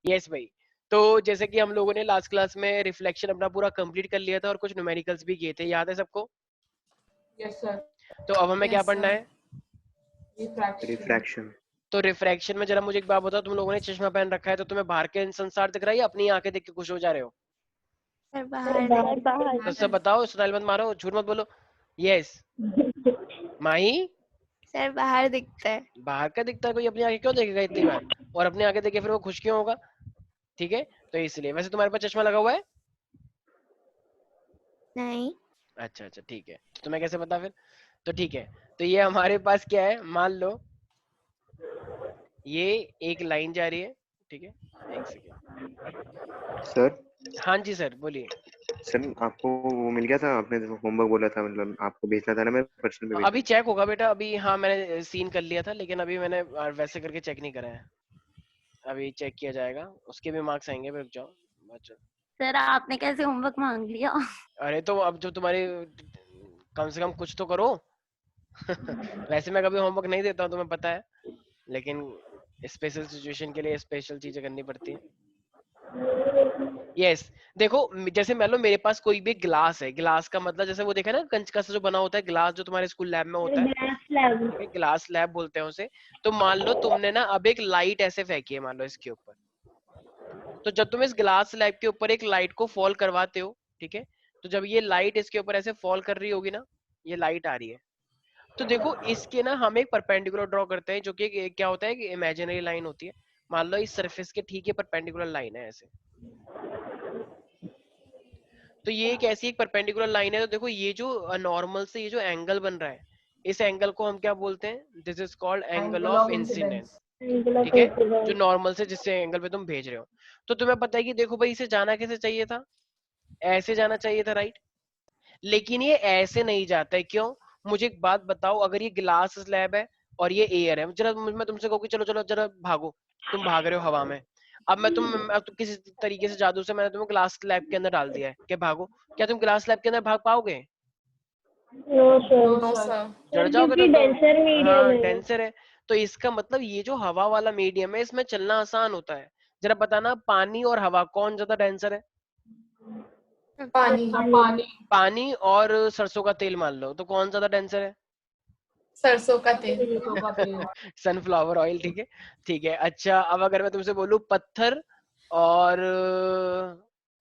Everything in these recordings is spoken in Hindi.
यस भाई। तो जैसे कि हम लोगों ने लास्ट क्लास में रिफ्लेक्शन अपना पूरा कंप्लीट कर लिया था और कुछ न्यूमेरिकल्स भी किए थे, याद है सबको? Yes sir. तो अब हमें क्या पढ़ना है? रिफ्रैक्शन। तो रिफ्रैक्शन में जरा मुझे एक बात बताओ, तुम लोगों ने चश्मा पहन रखा है तो तुम्हें बाहर के संसार दिख रहा है या अपनी आंखें देख के खुश हो जा रहे हो? सर बाहर बाहर तो सब बताओ, स्टाइल मत मारो, झूठ मत बोलो। यस माही, सर बाहर दिखता है। बाहर का दिखता है, कोई अपनी आंखें क्यों देखेगा इतनी बार? और अपनी आंखें देखे फिर वो खुश क्यों होगा? ठीक है, तो इसलिए। वैसे तुम्हारे पास चश्मा लगा हुआ है? नहीं। अच्छा अच्छा ठीक है, तो तुम्हें कैसे पता फिर? तो ठीक है, तो ये हमारे पास क्या है, मान लो ये एक लाइन जा रही है, ठीक है? एक सेकेंड। सर हाँ जी सर बोलिए। सर आपको वो मिल गया था, आपने होमवर्क बोला था, मतलब आपको भेजना था ना, मैं पर्सनल पे अभी भेजना। चेक होगा बेटा, अभी हाँ मैंने सीन कर लिया था, लेकिन अभी मैंने वैसे करके चेक नहीं करा है, अभी चेक किया जाएगा, उसके भी मार्क्स आएंगे, रुक जाओ बच्चों। सर आपने कैसे होमवर्क मांग लिया? अरे तो अब जो तुम्हारे, कम से कम कुछ तो करो। वैसे मैं कभी होमवर्क नहीं देता हूँ, तुम्हें पता है, लेकिन स्पेशल सिचुएशन के लिए स्पेशल चीजें करनी पड़ती है। यस देखो, जैसे मान लो मेरे पास कोई भी ग्लास है, ग्लास का मतलब जैसे वो देखा ना कंच का जो बना होता है ग्लास, जो तुम्हारे स्कूल लैब में होता है, ग्लास लैब। ठीक है, ग्लास लैब बोलते हैं उसे। तो मान लो तुमने ना अब एक लाइट ऐसे फेंकी है, मान लो इसके ऊपर, तो जब तुम इस ग्लास स्लैब के ऊपर एक लाइट को फॉल करवाते हो, ठीक है, तो जब ये लाइट इसके ऊपर ऐसे फॉल कर रही होगी ना, ये लाइट आ रही है, तो देखो इसके ना हम एक परपेंडिकुलर ड्रॉ करते हैं, जो कि क्या होता है कि इमेजिनरी लाइन होती है। मान लो इस सरफेस के ठीक है परपेंडिकुलर लाइन है ऐसे, तो ये एक ऐसी एक परपेंडिकुलर लाइन है, तो देखो ये जो नॉर्मल से ये जो एंगल बन रहा है, इस एंगल को हम क्या बोलते हैं? This is called angle angle of of incidence, incidence. Angle of ठीक है, जो इंसिडेंस। नॉर्मल से जिस एंगल पे तुम भेज रहे हो। तो तुम्हें पता है कि देखो भाई इसे जाना कैसे चाहिए था, ऐसे जाना चाहिए था, राइट? लेकिन ये ऐसे नहीं जाता है, क्यों? मुझे एक बात बताओ, अगर ये ग्लास स्लैब है और ये एयर है, जरा मैं तुमसे कहूँ कि चलो चलो जरा भागो, तुम भाग रहे हो हवा में, अब तुम किसी तरीके से जादू से मैंने तुम्हें ग्लास स्लैब के अंदर डाल दिया है कि भागो, क्या तुम ग्लास स्लैब के अंदर भाग पाओगे? No sir. No sir. जड़ सर जाओगे क्योंकि तो डेंसर मीडियम हाँ है वो। डेंसर है। तो इसका मतलब ये जो हवा वाला मीडियम है इसमें चलना आसान होता है। जरा बताना, पानी और हवा कौन ज्यादा डेंसर है? पानी। पानी। पानी और सरसों का तेल मान लो, तो कौन ज्यादा डेंसर है? सरसों का तेल। सनफ्लावर ऑयल, ठीक है। ठीक है, अच्छा अब अगर मैं तुमसे बोलूं पत्थर और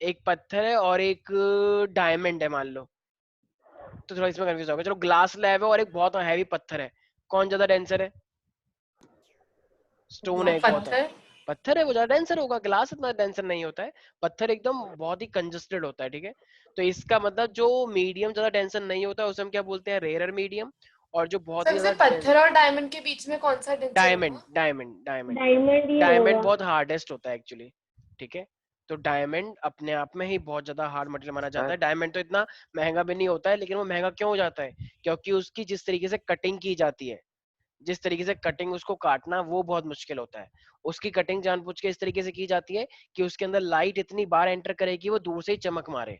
एक पत्थर है और एक डायमंड है मान लो, तो थोड़ा इसमें कंफ्यूज होगा। चलो ग्लास लैब है और एक बहुत हैवी पत्थर है, कौन ज्यादा डेंसर है? स्टोन है एक बहुत, पत्थर। पत्थर है वो ज्यादा डेंसर होगा, ग्लास इतना डेंसर नहीं होता है, पत्थर एकदम बहुत ही कंजस्टेड होता है, ठीक है। तो इसका मतलब जो मीडियम ज्यादा डेंसर नहीं होता उसे हम क्या बोलते हैं? Rare medium. और जो बहुत ही सबसे ज्यादा, पत्थर और डायमंड के बीच में कौन सा डेंसर डायमंड होगा? डायमंड डायमंड डायमंड ही डायमंड होगा। बहुत हार्डेस्ट होता है एक्चुअली, ठीक है। तो डायमंड अपने आप में ही बहुत ज्यादा हार्ड मटेरियल माना जाता है। सर डायमंड तो इतना महंगा भी नहीं होता है, लेकिन वो महंगा क्यों हो जाता है? क्योंकि उसकी जिस तरीके से कटिंग की जाती है, जिस तरीके से कटिंग उसको काटना वो बहुत मुश्किल होता है। उसकी कटिंग जानबूझ के इस तरीके से की जाती है कि उसके अंदर लाइट इतनी बार एंटर करे कि वो दूर से ही चमक मारे,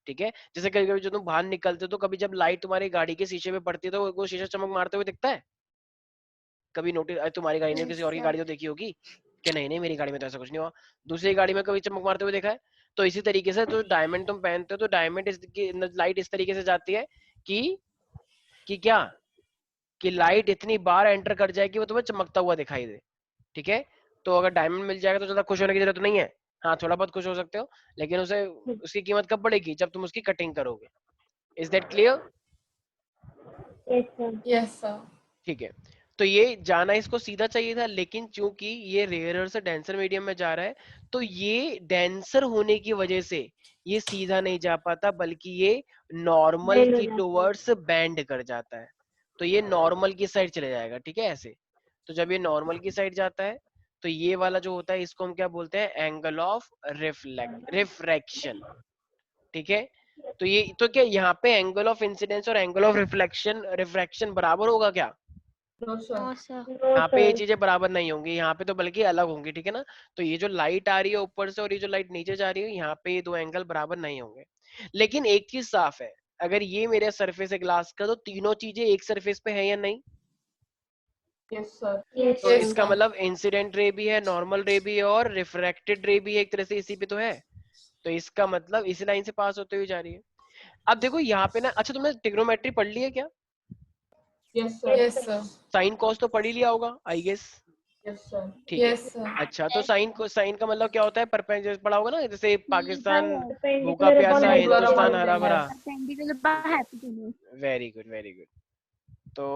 ठीक है। जैसे कभी कभी जो तुम बाहर निकलते हो तो कभी जब लाइट तुम्हारी गाड़ी के शीशे पे पड़ती है तो वो शीशा चमक मारते हुए दिखता है, कभी नोटिस? तुम्हारी गाड़ी नहीं, नहीं किसी और की सर। गाड़ी तो देखी होगी कि नहीं? नहीं मेरी गाड़ी में तो ऐसा कुछ नहीं हुआ। दूसरी गाड़ी में कभी चमक मारते हुए देखा है? तो इसी तरीके से जो डायमंड तुम पहनते हो, तो डायमंड की लाइट इस तरीके से जाती है कि क्या, कि लाइट इतनी बार एंटर कर जाए कि वो तुम्हें चमकता हुआ दिखाई दे, ठीक है। तो अगर डायमंड मिल जाएगा तो ज्यादा खुश होने की जरूरत नहीं है, हाँ थोड़ा बहुत खुश हो सकते हो, लेकिन उसे उसकी कीमत कब पड़ेगी? जब तुम उसकी कटिंग करोगे। Is that clear? Yes sir. Yes sir. ठीक है, तो ये जाना इसको सीधा चाहिए था, लेकिन चूंकि ये रेयरर से डेंसर मीडियम में जा रहा है, तो ये डेंसर होने की वजह से ये सीधा नहीं जा पाता, बल्कि ये नॉर्मल बेंड हो की जाता है। टुवर्ड्स बैंड कर जाता है। तो ये नॉर्मल की साइड चले जाएगा, ठीक है, ऐसे। तो जब ये नॉर्मल की साइड जाता है, तो ये वाला जो होता है इसको हम क्या बोलते हैं? एंगल ऑफ रिफ्रैक्शन, ठीक है। तो ये तो क्या यहाँ पे एंगल ऑफ इंसिडेंस और एंगल ऑफ रिफ्रैक्शन बराबर होगा क्या? No sir. No sir. No यहाँ पे ये सर। चीजें बराबर नहीं होंगी, यहाँ पे तो बल्कि अलग होंगी, ठीक है ना। तो ये जो लाइट आ रही है ऊपर से और ये जो लाइट नीचे जा रही है, यहाँ पे ये दो एंगल बराबर नहीं होंगे। लेकिन एक चीज साफ है, अगर ये मेरे सरफेस है ग्लास का, तो तीनों चीजें एक सरफेस पे है या नहीं? Yes, sir. Yes, तो sir. इसका मतलब इंसिडेंट रे भी है, नॉर्मल रे भी है और रिफ्रैक्टेड रे भी है, एक तरह से इसी पे तो है। तो इसका मतलब इसी लाइन से पास होते हुए जा रही है। अब देखो यहाँ पे ना, अच्छा तुमने ट्रिग्नोमेट्री पढ़ ली है क्या? Yes, sir. Yes, sir. Sine cos तो पढ़ ही लिया होगा आई गेस। Yes, sir. ठीक है। Yes, sir. अच्छा तो साइन का मतलब क्या होता है? परपेंडिकुलर पढ़ा होगा ना, जैसे पाकिस्तान भूखा Perpendicular प्यासा, upon हिंदुस्तान hypotenuse. हरा भरा। perpendicular by hypotenuse. Very good very good. तो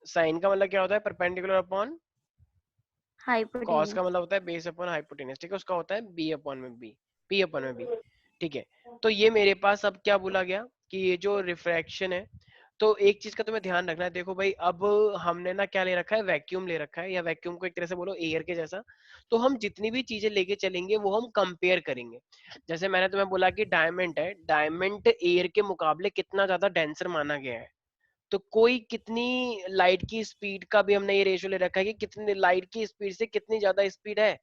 साइन का मतलब क्या होता है? Perpendicular upon. Cos Hypotenuse. का मतलब होता है बेस अपॉन हाइपोटेनस। ठीक है, उसका होता है बी अपॉन में बी, पी अपॉन में बी। ठीक है, तो ये मेरे पास अब क्या बोला गया कि ये जो रिफ्रैक्शन है, तो एक चीज का तुम्हें ध्यान रखना है। देखो भाई, अब हमने ना क्या ले रखा है? वैक्यूम ले रखा है, या वैक्यूम को एक तरह से बोलो एयर के जैसा। तो हम जितनी भी चीजें लेके चलेंगे वो हम कंपेयर करेंगे। जैसे मैंने तुम्हें बोला कि डायमंड है, डायमंड एयर के मुकाबले कितना ज्यादा डेंसर माना गया है। तो कोई कितनी लाइट की स्पीड का भी हमने ये रेशियो ले रखा है कि कितनी लाइट की स्पीड से कितनी ज्यादा स्पीड है,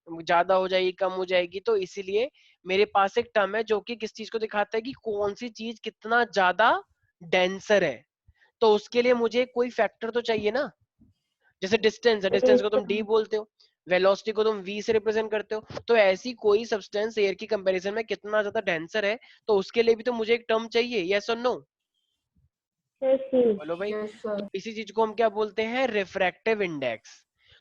ज्यादा हो जाएगी कम हो जाएगी। तो इसीलिए मेरे पास एक टर्म है जो कि किस चीज को दिखाता है कि कौन सी चीज कितना ज्यादा डेंसर है। तो उसके लिए मुझे कोई फैक्टर तो चाहिए ना। जैसे डिस्टेंस है, डिस्टेंस को तुम डी बोलते हो, वेलोसिटी को तुम वी से रिप्रेजेंट करते हो। तो ऐसी कोई सब्सटेंस एयर की कंपैरिजन में कितना ज्यादा डेंसर है, तो उसके लिए भी तो मुझे एक टर्म चाहिए। यस और नो? बोलो भाई। Yes, sir. तो इसी चीज को हम क्या बोलते हैं? Refractive index.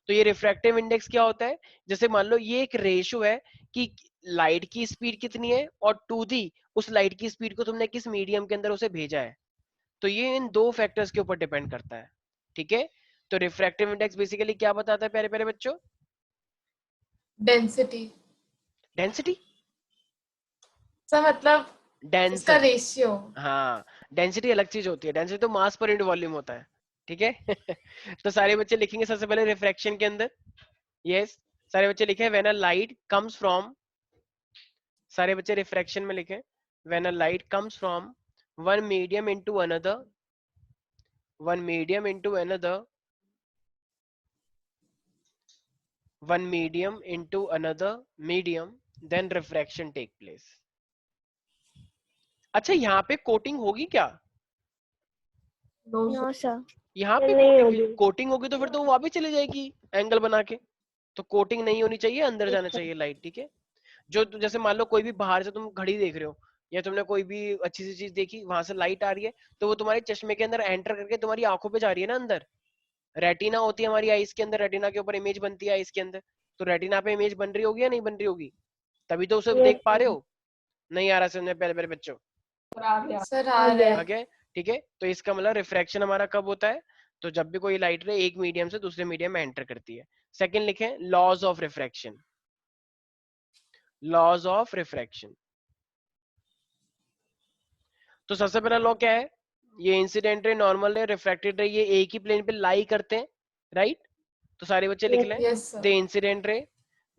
तो ये रिफ्रैक्टिव इंडेक्स क्या होता है? जैसे मान लो ये एक रेशियो है कि लाइट की स्पीड कितनी है और टू दी उस लाइट की स्पीड को तुमने किस मीडियम के अंदर उसे भेजा है। तो ये इन दो फैक्टर्स के ऊपर डिपेंड करता है। ठीक है, तो रिफ्रैक्टिव इंडेक्स बेसिकली क्या बताता है प्यारे प्यारे बच्चों? Density. डेंसिटी। सर मतलब उसका डेंसर। रेशियो. हाँ, डेंसिटी अलग चीज होती है। डेंसिटी तो मास पर यूनिट वॉल्यूम होता है। ठीक है तो सारे बच्चे लिखेंगे सबसे पहले रिफ्रैक्शन के अंदर। यस, सारे बच्चे लिखे when a light comes from, सारे बच्चे रिफ्रैक्शन में लिखे when a light comes from one medium into another, one medium into another, one medium into another medium, then refraction take place. अच्छा, यहाँ पे कोटिंग होगी क्या? No, sir. No, sir. यहाँ पे नहीं कोटिंग होगी। कोटिंग होगी तो फिर तो वो वापस चली जाएगी एंगल बना के। तो कोटिंग नहीं होनी चाहिए, अंदर जाना चाहिए लाइट। ठीक है, जो जैसे मान लो कोई भी बाहर से तुम घड़ी देख रहे हो या तुमने कोई भी अच्छी सी चीज देखी, वहां से लाइट आ रही है, तो वो तुम्हारे चश्मे के अंदर एंटर करके तुम्हारी आंखों पे जा रही है ना अंदर। रेटिना होती है हमारी आईज के अंदर, रेटिना के ऊपर इमेज बनती है आईज के अंदर। तो रेटिना पे इमेज बन रही होगी या नहीं बन रही होगी? तभी तो उसे देख पा रहे हो। नहीं आ रहा समझ में पहले पहले बच्चों? Sir, आ गया. सर आ रहा है. ओके, ठीक है। तो इसका मतलब रिफ्रैक्शन हमारा कब होता है? तो जब भी कोई लाइट रे एक मीडियम से दूसरे मीडियम में एंटर करती है। सेकंड लिखें laws of refraction, laws of refraction. तो सबसे पहला लॉ क्या है? ये इंसिडेंट रे, नॉर्मल रे, रिफ्रैक्टेड रे, ये एक ही प्लेन पे लाई करते हैं, राइट? तो सारे बच्चे लिख लें Yes, sir. The incident ray,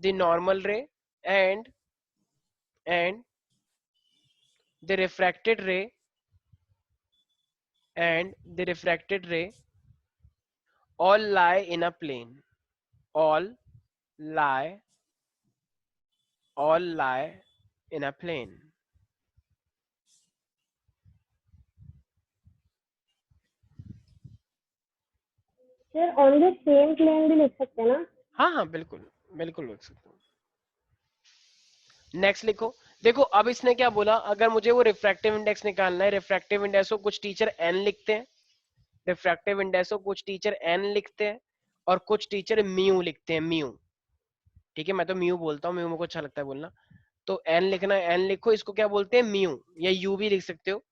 the normal रे and the refracted ray and the refracted ray all lie in a plane, all lie in a plane. Sir on the same plane भी लिख सकते हैं ना? हाँ हाँ बिल्कुल बिल्कुल लिख सकते हो। नेक्स्ट लिखो। देखो अब इसने क्या बोला, अगर मुझे वो रिफ्रैक्टिव इंडेक्स निकालना है, रिफ्रैक्टिव इंडेक्स को कुछ टीचर n लिखते हैं, रिफ्रैक्टिव इंडेक्स को कुछ टीचर n लिखते हैं और कुछ टीचर म्यू लिखते हैं, म्यू। ठीक है, मैं तो म्यू बोलता हूँ, म्यू मेरे को अच्छा लगता है बोलना। तो n लिखना है, n लिखो, इसको क्या बोलते हैं? म्यू, या u भी लिख सकते हो।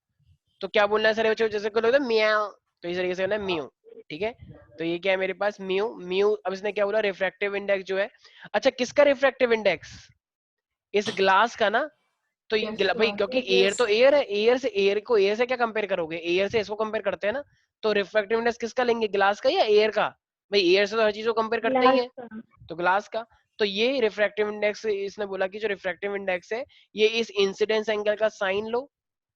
तो क्या बोलना है सारे बच्चों? जैसे को लगता है म्याऊ, तो इस तरीके से करना है म्यू। ठीक है, तो ये क्या है मेरे पास? म्यू। म्यू, अब इसने क्या बोला? रिफ्रैक्टिव इंडेक्स जो है। अच्छा, किसका रिफ्रैक्टिव इंडेक्स? इस ग्लास का ना। तो ये Yes, भाई sir. क्योंकि Yes. एयर तो एयर है, एयर से एयर को एयर से क्या कंपेयर करोगे? एयर से इसको कंपेयर करते हैं ना। तो रिफ्रैक्टिव इंडेक्स किसका लेंगे? ग्लास का या एयर का? भाई एयर से तो हर चीज को कंपेयर करते ही ग्लास है, का। तो ग्लास का। तो ये रिफ्रैक्टिव इंडेक्स, इसने बोला कि जो रिफ्रैक्टिव इंडेक्स है, ये इस इंसिडेंस एंगल का साइन लो,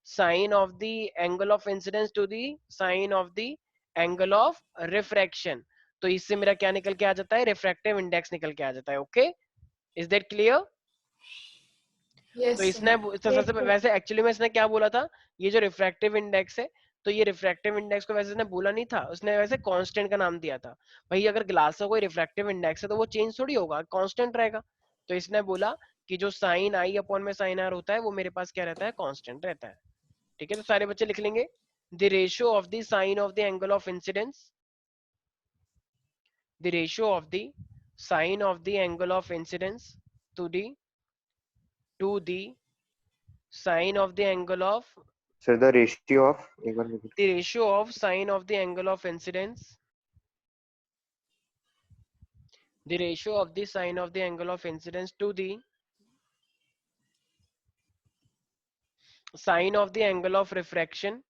sine of the angle of incidence to the sine of the angle of refraction. तो इससे मेरा क्या निकल के आ जाता है? रिफ्रैक्टिव इंडेक्स निकल के आ जाता है। Okay, is that clear? Yes, तो sir. इसने सबसे वैसे एक्चुअली में इसने क्या बोला था? ये जो रिफ्रैक्टिव इंडेक्स है, तो ये रिफ्रैक्टिव इंडेक्स को वैसे उसने बोला नहीं था, उसने वैसे कांस्टेंट का नाम दिया था। भाई अगर ग्लास का कोई रिफ्रैक्टिव इंडेक्स है तो वो चेंज थोड़ी होगा, कांस्टेंट रहेगा। तो इसने बोला कि जो साइन आई अपॉन में साइन आर होता है वो मेरे पास क्या रहता है, कांस्टेंट रहता है। ठीक है, तो सारे बच्चे लिख लेंगे the ratio of the sine of the angle of incidence, the ratio of the sine of the angle of incidence to the sine of the angle of sir the ratio of, एक बार repeat. the ratio of sine of the angle of incidence, the ratio of the sine of the angle of incidence to the sine of the angle of refraction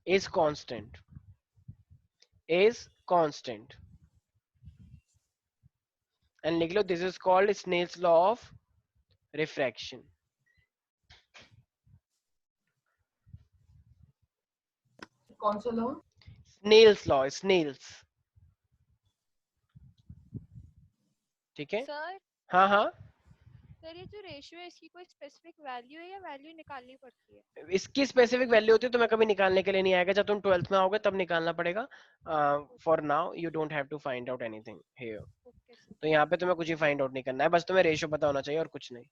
is constant, and लिख लो this is called Snell's law of refraction. कौन सा लॉ? Snell's law, Snell's. ठीक है, सर हाँ हाँ, सर ये जो रेशियो है इसकी कोई स्पेसिफिक वैल्यू है या वैल्यू निकालनी पड़ती है? इसकी स्पेसिफिक वैल्यू होती है तो मैं कभी निकालने के लिए नहीं आएगा, जब तुम 12th में आओगे तब निकालना पड़ेगा। For now you don't have to find out anything here. Okay sir. तो यहाँ पे तुम्हें कुछ ही फाइंड आउट नहीं करना है, बस तुम्हें रेशियो पता होना चाहिए और कुछ नहीं।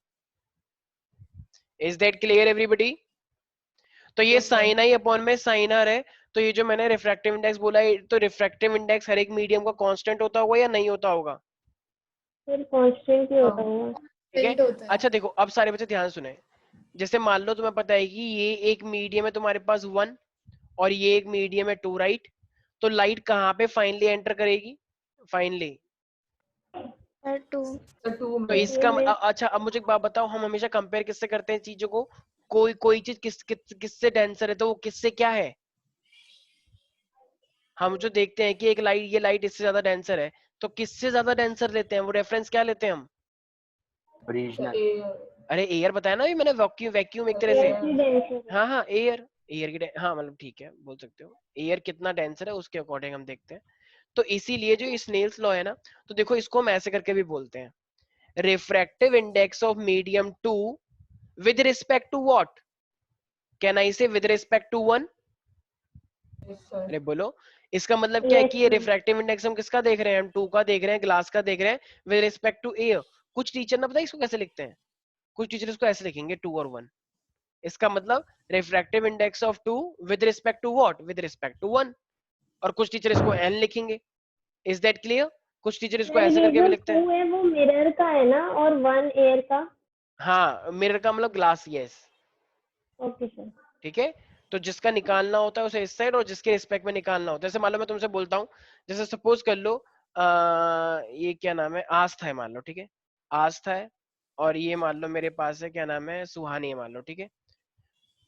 Is that clear everybody? तो ये Yes, sir. साइन आई अपॉन में साइन आर है, तो ये जो मैंने रिफ्रैक्टिव इंडेक्स बोला है, तो रिफ्रैक्टिव इंडेक्स हर एक मीडियम का कांस्टेंट होता होगा या नहीं होता होगा? फिर कांस्टेंट ही होता होगा। ठीक है, Constant होता है। अच्छा देखो अब सारे बच्चे ध्यान सुने, जैसे मान लो तुम्हें पता है कि ये एक मीडियम है तुम्हारे पास 1 और ये एक मीडियम है 2, राइट? तो लाइट कहाँ पे फाइनली एंटर करेगी? फाइनली सर 2 2 तो में इसका अच्छा अब मुझे एक बात बताओ, हम हमेशा कंपेयर किससे करते हैं चीजों को? कोई चीज किससे डेंसर है तो वो किससे क्या है? हम जो देखते हैं कि एक लाइट, ये लाइट इससे ज्यादा डेंसर है, तो किससे ज्यादा डेंसर लेते हैं? वो रेफरेंस क्या लेते हैं हम? ओरिजिनल। अरे एयर बताया ना अभी मैंने, वैक्यूम एक तरह से। एयर की डेंसिटी। हाँ हाँ एयर की हाँ मतलब ठीक है बोल सकते हो, एयर कितना डेंसर है उसके अकॉर्डिंग हम देखते हैं। तो इसीलिए जो स्नेल्स लॉ है ना, तो देखो इसको हम ऐसे करके भी बोलते हैं, refractive index of medium 2 with respect to what? Can I say with respect to 1? Yes, sir. अरे बोलो, इसका मतलब क्या है Yes, कि ये sir. रिफ्रैक्टिव इंडेक्स हम किसका देख रहे हैं? हम 2 का देख रहे हैं, ग्लास का देख रहे हैं विद रिस्पेक्ट टू एयर। कुछ टीचर ना पता इसको कैसे लिखते हैं, कुछ टीचर इसको ऐसे लिखेंगे 2 और 1। इसका मतलब refractive index of 2 with respect to what? With respect to 1। और कुछ टीचर इसको n लिखेंगे। Is that clear? कुछ टीचर इसको ऐसे ये करके भी जो लिखते हैं। 2 है वो मिरर का है ना, और 1 एयर का। हाँ मिरर का मतलब ग्लास, यस ओके सर। ठीक है। तो जिसका निकालना होता है उसे इस साइड और जिसके रिस्पेक्ट में निकालना होता है, जैसे मान लो मैं तुमसे बोलता हूँ, जैसे सपोज कर लो ये क्या नाम है, आस्था है मान लो, ठीक है, आस्था है, और ये मान लो मेरे पास है क्या नाम है, सुहानी है मान लो, ठीक है।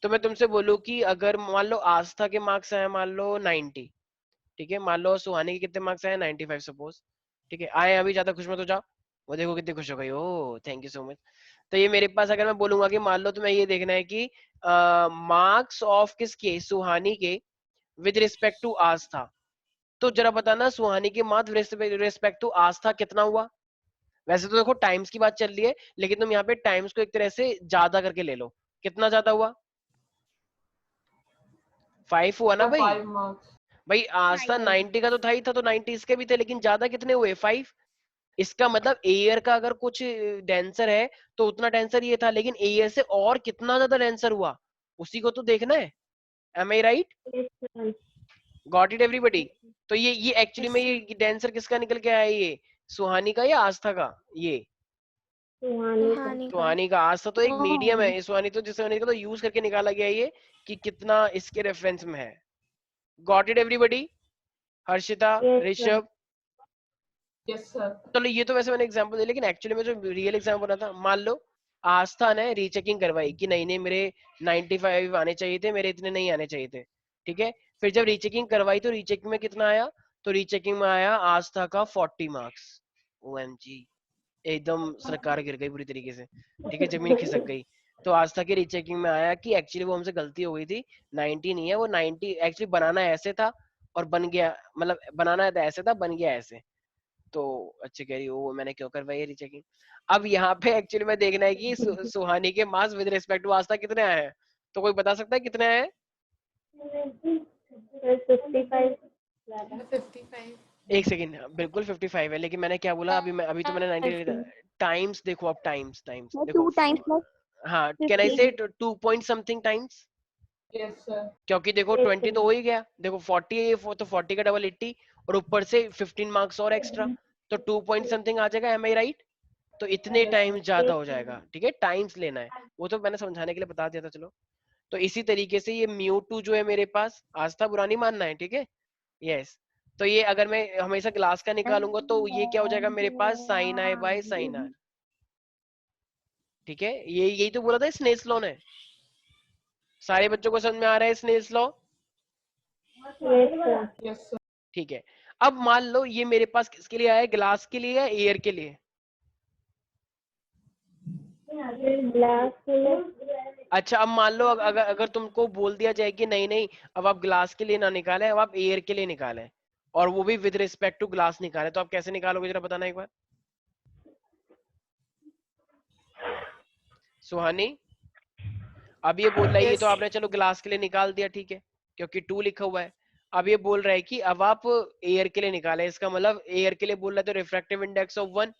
तो मैं तुमसे बोलूँ कि अगर मान लो आस्था के मार्क्स आए मान लो 90, ठीक है, मान लो सुहानी के कितने मार्क्स आए 95 सपोज, ठीक है, आए अभी, ज्यादा खुश मत हो जाओ, वो देखो कितनी खुश हो गई, ओ थैंक यू सो मच। तो ये मेरे पास अगर मैं बोलूंगा कि मान लो तुम्हें ये देखना है कि मार्क्स ऑफ किसके, सुहानी के विद रिस्पेक्ट टू आस्था, तो जरा बताना सुहानी के मार्क्स विद रिस्पेक्ट टू आस्था कितना हुआ? वैसे तो देखो टाइम्स की बात चल रही है, लेकिन तुम यहाँ पे टाइम्स को एक तरह से ज्यादा करके ले लो, कितना ज्यादा हुआ? 5 हुआ ना भाई? 5 marks. भाई आस्था 90 का तो था ही था, तो 90 इसके भी थे, लेकिन ज्यादा कितने हुए? 5। इसका मतलब एयर का अगर कुछ डेंसर है तो उतना डेंसर ये था, लेकिन एयर से और कितना ज्यादा डेंसर हुआ उसी को तो देखना है। Am I right? Yes, sir. Got it everybody? तो ये एक्चुअली में ये डेंसर किसका निकल के आया, ये सुहानी का या आस्था का? ये सुहानी का। सुहानी का। आस्था तो एक मीडियम है, सुहानी तो जिस का तो यूज करके निकाला गया ये कि कितना इसके रेफरेंस में है। Got it everybody? Harshita, Yes, sir. Rishabh, Yes, sir. चलो ये तो वैसे मैंने एग्जांपल दिया, लेकिन एक्चुअली में जो रियल एग्जांपल बना था, मान लो आस्था ने रीचेकिंग करवाई कि नहीं नहीं मेरे 95 आने चाहिए थे, मेरे इतने नहीं आने चाहिए थे, ठीक है। फिर जब रीचेकिंग करवाई तो रीचेकिंग में कितना आया? तो रीचेकिंग में आया आस्था का 40 मार्क्स। ओएमजी, एकदम सरकार गिर गई पूरी तरीके से, ठीक है, जमीन खिसक गई। तो आस्था की रीचेकिंग में आया कि एक्चुअली वो हमसे गलती हो गई थी, 90 नहीं है वो 90, एक्चुअली बनाना ऐसे था और बन गया, मतलब बनाना ऐसे था बन गया ऐसे। तो अच्छे कह रही हो मैंने क्यों करवाई रीचेकिंग। अब यहाँ पे एक्चुअली में देखना है कि सुहानी के मार्क्स विद रिस्पेक्ट टू आस्था कितने आए हैं, तो कोई बता सकता है कितना है? 55 55। एक सेकंड, बिल्कुल 55 है, लेकिन मैंने क्या बोला अभी तो मैंने 90 ले लिया टाइम्स। देखो अब टाइम्स देखो 2 times plus हाँ, कैन आई 50. से 2 point something times, Yes, sir. क्योंकि देखो 20 तो हो ही गया, देखो 40 है, तो 40 का डबल 80 और ऊपर से 15 मार्क्स और एक्स्ट्रा, तो 2 पॉइंट समथिंग आ जाएगा, एम आई राइट? तो इतने टाइम्स ज्यादा हो जाएगा, ठीक है, टाइम्स लेना है, वो तो मैंने समझाने के लिए बता दिया था। चलो, तो इसी तरीके से ये μ2 जो है मेरे पास, आज था बुरा नहीं मानना है, ठीक है, यस। तो ये अगर मैं हमेशा ग्लास का निकालूंगा तो ये क्या हो जाएगा मेरे पास, sine i by sine r, ठीक है, ये यही तो बोला था स्नेल्स लॉ ने। सारे बच्चों को समझ में आ रहा है स्नेल्स लॉ? Yes, sir. ठीक है। अब मान लो ये मेरे पास किसके लिए आया, ग्लास के लिए या एयर के लिए? ग्लास के लिए। अच्छा, अब मान लो अगर अगर तुमको बोल दिया जाए कि नहीं नहीं, अब आप ग्लास के लिए ना निकालें, अब आप एयर के लिए निकालें, और वो भी विद रिस्पेक्ट टू ग्लास निकालें, तो आप कैसे निकालोगे जरा बताना एक बार। सुहानी, अब ये बोल रहा है, ये Yes. तो आपने चलो ग्लास के लिए निकाल दिया, ठीक है, क्योंकि 2 लिखा हुआ है। अब ये बोल रहा है कि अब आप एयर के लिए निकालें, इसका मतलब एयर के लिए बोल रहा है तो refractive index of 1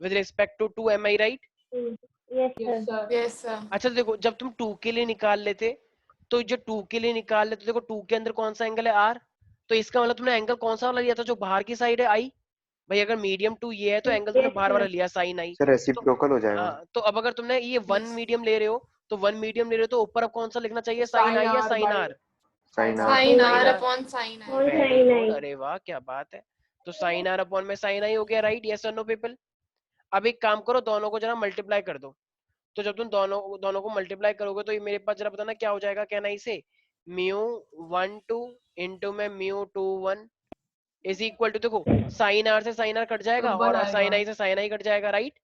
with respect to 2, am I right? Yes Yes, sir. sir. Yes, sir. अच्छा देखो, जब तुम 2 के लिए निकाल लेते, तो जो 2 के लिए निकाल लेते, देखो 2 के अंदर कौन सा एंगल है, आर, तो इसका मतलब तुमने एंगल कौन सा वाला लिया था, जो बाहर की साइड है, आई। भाई अगर मीडियम 2 ये है तो एंगल तुमने यस बाहर वाला सर। लिया, साइन आई। सर तो रेसिप्रोकल हो जाएगा। हाँ, तो अब अगर तुमने ये 1 Yes. मीडियम ले रहे हो, तो 1 मीडियम ले रहे हो तो ऊपर अब कौन सा लिखना चाहिए, साइन Sin आई या R sine by R? Sine R. Sin Sin R R. upon sin I. कौन वेरी साइन गुड, आई? अरे वाह क्या बात है। तो साइन आर अपॉन में साइन आई हो गया, राइट? यस और नो पीपल? अब एक काम करो, दोनों को जरा मल्टीप्लाई कर दो। तो जब तुम दोनों दोनों को मल्टीप्लाई करोगे तो ये मेरे पास जरा बताना क्या हो जाएगा, क्या नहीं से μ12 इंटू में μ21 इज इक्वल टू, देखो साइन आर से साइन आर कट जाएगा तो 1 और साइन आएगा. आई से साइन आई कट जाएगा, राइट?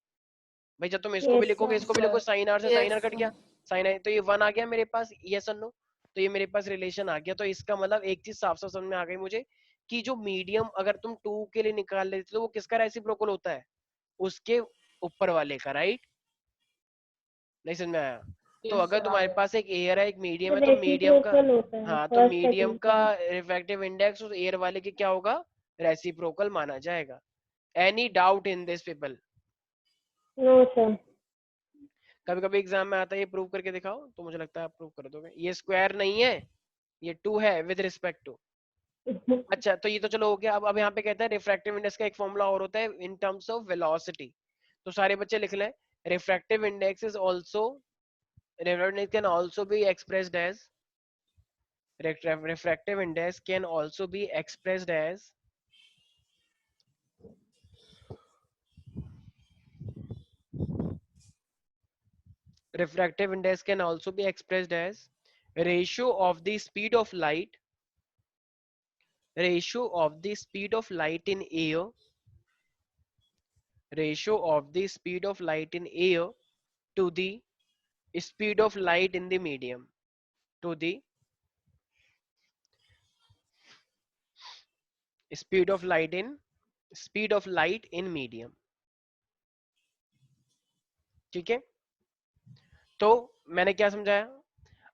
भाई जब तुम इसको भी यस लिखोगे सर। इसको भी Sir. लिखो, साइन आर से साइन आर Yes. कट गया, साइन आई, तो ये 1 आ गया मेरे पास, यस और नो? तो ये मेरे पास रिलेशन आ गया। तो इसका मतलब एक चीज साफ साफ समझ में आ गई मुझे, कि जो मीडियम अगर तुम 2 के लिए निकाल लेते तो वो किसका रेसिप्रोकल होता है, उसके ऊपर वाले का, राइट? नहीं समझ में आया? तो Yes, अगर sir. तुम्हारे आगे. पास एक एयर है एक मीडियम है, तो मीडियम का, रेसिप्रोकल होता है हाँ, तो फर्स्ट मीडियम सेकंड का का। रिफ्रैक्टिव इंडेक्स उस एयर वाले के क्या होगा, रेसिप्रोकल माना जाएगा। Any doubt in this people? No sir. कभी कभी एग्जाम में आता है, ये प्रूव करके दिखाओ, तो मुझे लगता है आप प्रूव कर दोगे। ये स्क्वायर नहीं है, ये 2 है विद रिस्पेक्ट टू। अच्छा, तो ये तो चलो हो गया। अब यहाँ पे कहता है रिफ्रैक्टिव इंडेक्स का एक फॉर्मूला और होता है इन टर्म्स ऑफ वेलोसिटी, तो सारे बच्चे लिख लें। Refractive index is also, refractive can also be expressed as, refractive index can also be expressed as refractive index can also be expressed as ratio of the speed of light, ratio of the speed of light in air, ratio of the speed of light in air to the speed of light in the medium, to the speed of light in medium, ठीक है? तो मैंने क्या समझाया?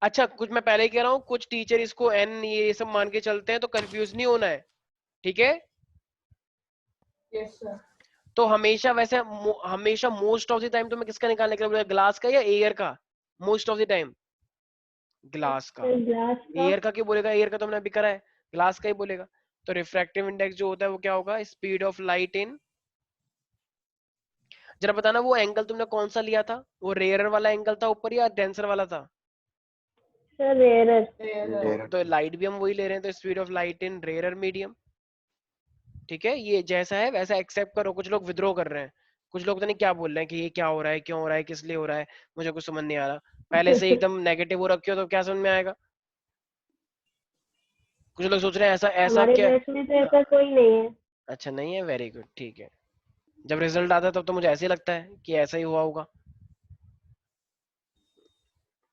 अच्छा, कुछ मैं पहले ही कह रहा हूँ, कुछ टीचर इसको एन ये सब मान के चलते हैं, तो कंफ्यूज नहीं होना है, ठीक है? Yes, sir. तो हमेशा वैसे हमेशा मोस्ट ऑफ द टाइम तुम्हें किसका निकालने के लिए बोला, ग्लास का या एयर का? Most of the time glass का। ग्लास का। एयर का क्यों बोलेगा, एयर का तो हमने अभी करा है, ग्लास का ही बोलेगा। तो रिफ्रैक्टिव इंडेक्स जो होता है वो क्या होगा, स्पीड ऑफ लाइट इन, जरा बताना वो एंगल तुमने कौन सा लिया था, वो रेयरर वाला एंगल था ऊपर या डेंसर वाला था? Sir rare. There. तो लाइट भी हम वही ले रहे हैं, तो speed of light in rarer medium, ठीक है? ये जैसा है वैसा एक्सेप्ट करो। कुछ लोग विद्रो कर रहे हैं, कुछ लोग तो नहीं क्या बोल रहे हैं कि ये क्या हो रहा है, क्यों हो रहा है, किस लिए हो रहा है, मुझे कुछ समझ नहीं आ रहा। पहले से एकदम नेगेटिव हो रखे हो तो क्या समझ में आएगा? कुछ लोग सोच रहे हैं ऐसा ऐसा हमारे क्या, बैच में तो ऐसा कोई नहीं है। अच्छा नहीं है, वेरी गुड, ठीक है। जब रिजल्ट आता है तब तो मुझे ऐसे ही लगता है कि ऐसा ही हुआ होगा।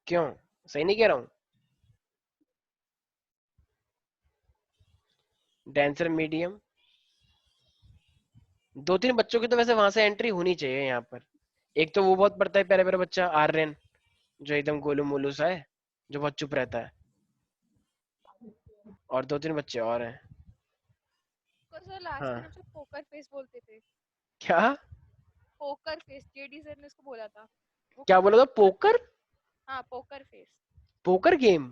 क्यों, सही नहीं कह रहा हूँ? डेंसर मीडियम, 2-3 बच्चों की तो वैसे वहां से एंट्री होनी चाहिए यहाँ पर। एक तो वो बहुत पढ़ता है प्यारे प्यारे बच्चा आर्यन, जो एकदम गोलू मोलू सा है, जो बहुत चुप रहता है, और 2-3 बच्चे और हैं। को सर लास्ट हाँ टाइम हम सब पोकर फेस बोलते थे। क्या पोकर फेस, जेडी सर ने उसको बोला था। वो क्या कुछ बोला था? पोकर? हाँ poker face. Poker game?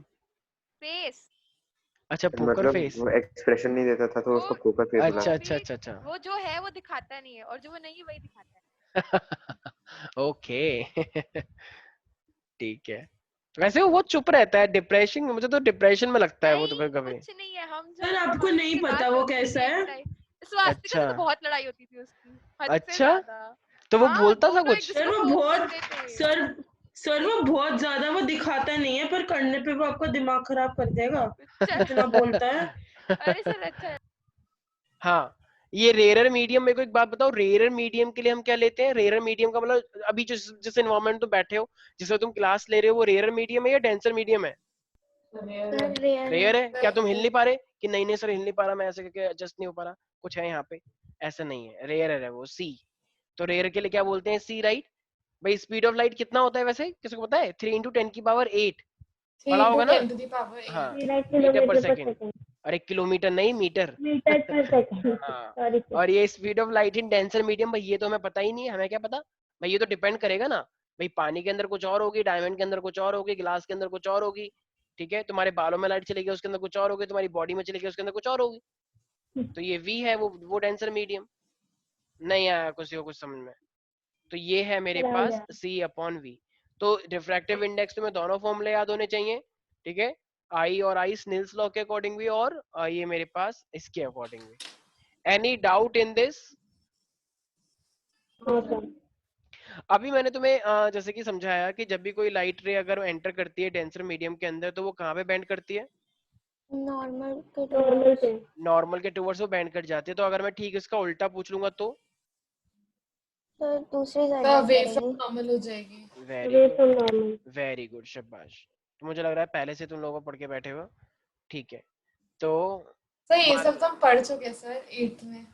Face अच्छा पोकर मतलब फेस। वो एक्सप्रेशन नहीं देता था तो वो उसको पोकर फेस बोला। अच्छा जो अच्छा भी अच्छा अच्छा। वो जो है वो दिखाता नहीं है, और जो वो नहीं है वही दिखाता है। ओके। ठीक है। वैसे वो बहुत चुप रहता है, डिप्रेशन, मुझे तो डिप्रेशन में लगता है वो तो नहीं कभी। कुछ नहीं है, हम जब सर आपको स्वास्तिक नहीं से पता बात वो होती थी कैसा एक है? टाइम, स्वास्तिका से अच्छा तो बहुत लड़ाई होती थी उसकी, हद से अच्छा, ज्यादा। तो वो हाँ बोलता था दोनों एक कुछ? दूसरे सर को वो पोक बहुत करते थे। सर वो बहुत ज्यादा वो दिखाता नहीं है, पर करने पे वो आपका दिमाग खराब कर देगा। इतना बोलता है। अरे सर अच्छा है। हाँ, ये रेयर मीडियम, मेरे को एक बात बताओ, रेयर मीडियम के लिए हम क्या लेते हैं? रेयर मीडियम का मतलब अभी जिस एनवायरनमेंट में बैठे हो, जिसमें तुम क्लास ले रहे हो, वो रेयर मीडियम है या डेंसर मीडियम है? सर रेयर रेयर है। है। क्या तुम हिल नहीं पा रहे कि नहीं नहीं सर हिल नहीं पा रहा, मैं ऐसे करके एडजस्ट नहीं हो पा रहा, कुछ है यहाँ पे? ऐसा नहीं है, रेयर है वो, सी। तो रेयर के लिए क्या बोलते हैं? सी, राइट। भाई स्पीड ऑफ लाइट कितना होता है वैसे, किसी को पता है? 3 × 10⁸ पढ़ा 3 होगा into ना? 10 to the power हाँ, 8. मीटर पर किलोमीटर पर सेकंड। सेकंड। अरे किलोमीटर नहीं, मीटर। मीटर पर सेकंड। हाँ, सॉरी सर। और ये speed of light in denser medium, भाई ये तो हमें पता ही नहीं है, हमें क्या पता भाई, ये तो डिपेंड करेगा ना। भाई पानी के अंदर कुछ और होगी, डायमंड के अंदर कुछ और होगी, ग्लास के अंदर कुछ और होगी, ठीक है? तुम्हारे बालों में लाइट चलेगी, उसके अंदर कुछ और होगी, तुम्हारी बॉडी में चलेगी, उसके अंदर कुछ और होगी। तो ये वी है, वो डेंसर मीडियम। नहीं आया किसी को कुछ समझ में? तो ये है मेरे चला पास गया। C/V। तो रिफ्रैक्टिव इंडेक्स तुम्हें दोनों फॉर्मूले याद होने चाहिए, ठीक है? आई और आई स्नेल्स लॉ के अकॉर्डिंग भी, और ये मेरे पास इसके अकॉर्डिंग भी। Any doubt in this? हाँ सर। अभी मैंने तुम्हें जैसे कि समझाया कि जब भी कोई लाइट रे अगर एंटर करती है डेंसर मीडियम के अंदर, तो वो कहाँ पे बेंड करती है? नॉर्मल के नॉर्मल पे। नॉर्मल के टुवर्ड्स वो बेंड कर जाती है। तो अगर मैं ठीक इसका उल्टा पूछ लूंगा तो? तो दूसरी साइड तो में वेव पड़ेगी। नॉर्मल हो जाएगी। Very way good, from normal. Very good, शाबाश। तो मुझे लग रहा है पहले से तुम लोगों को पढ़ के बैठे हो, ठीक है? तो सर ये मान सब तो हम पढ़ चुके हैं सर 8th में।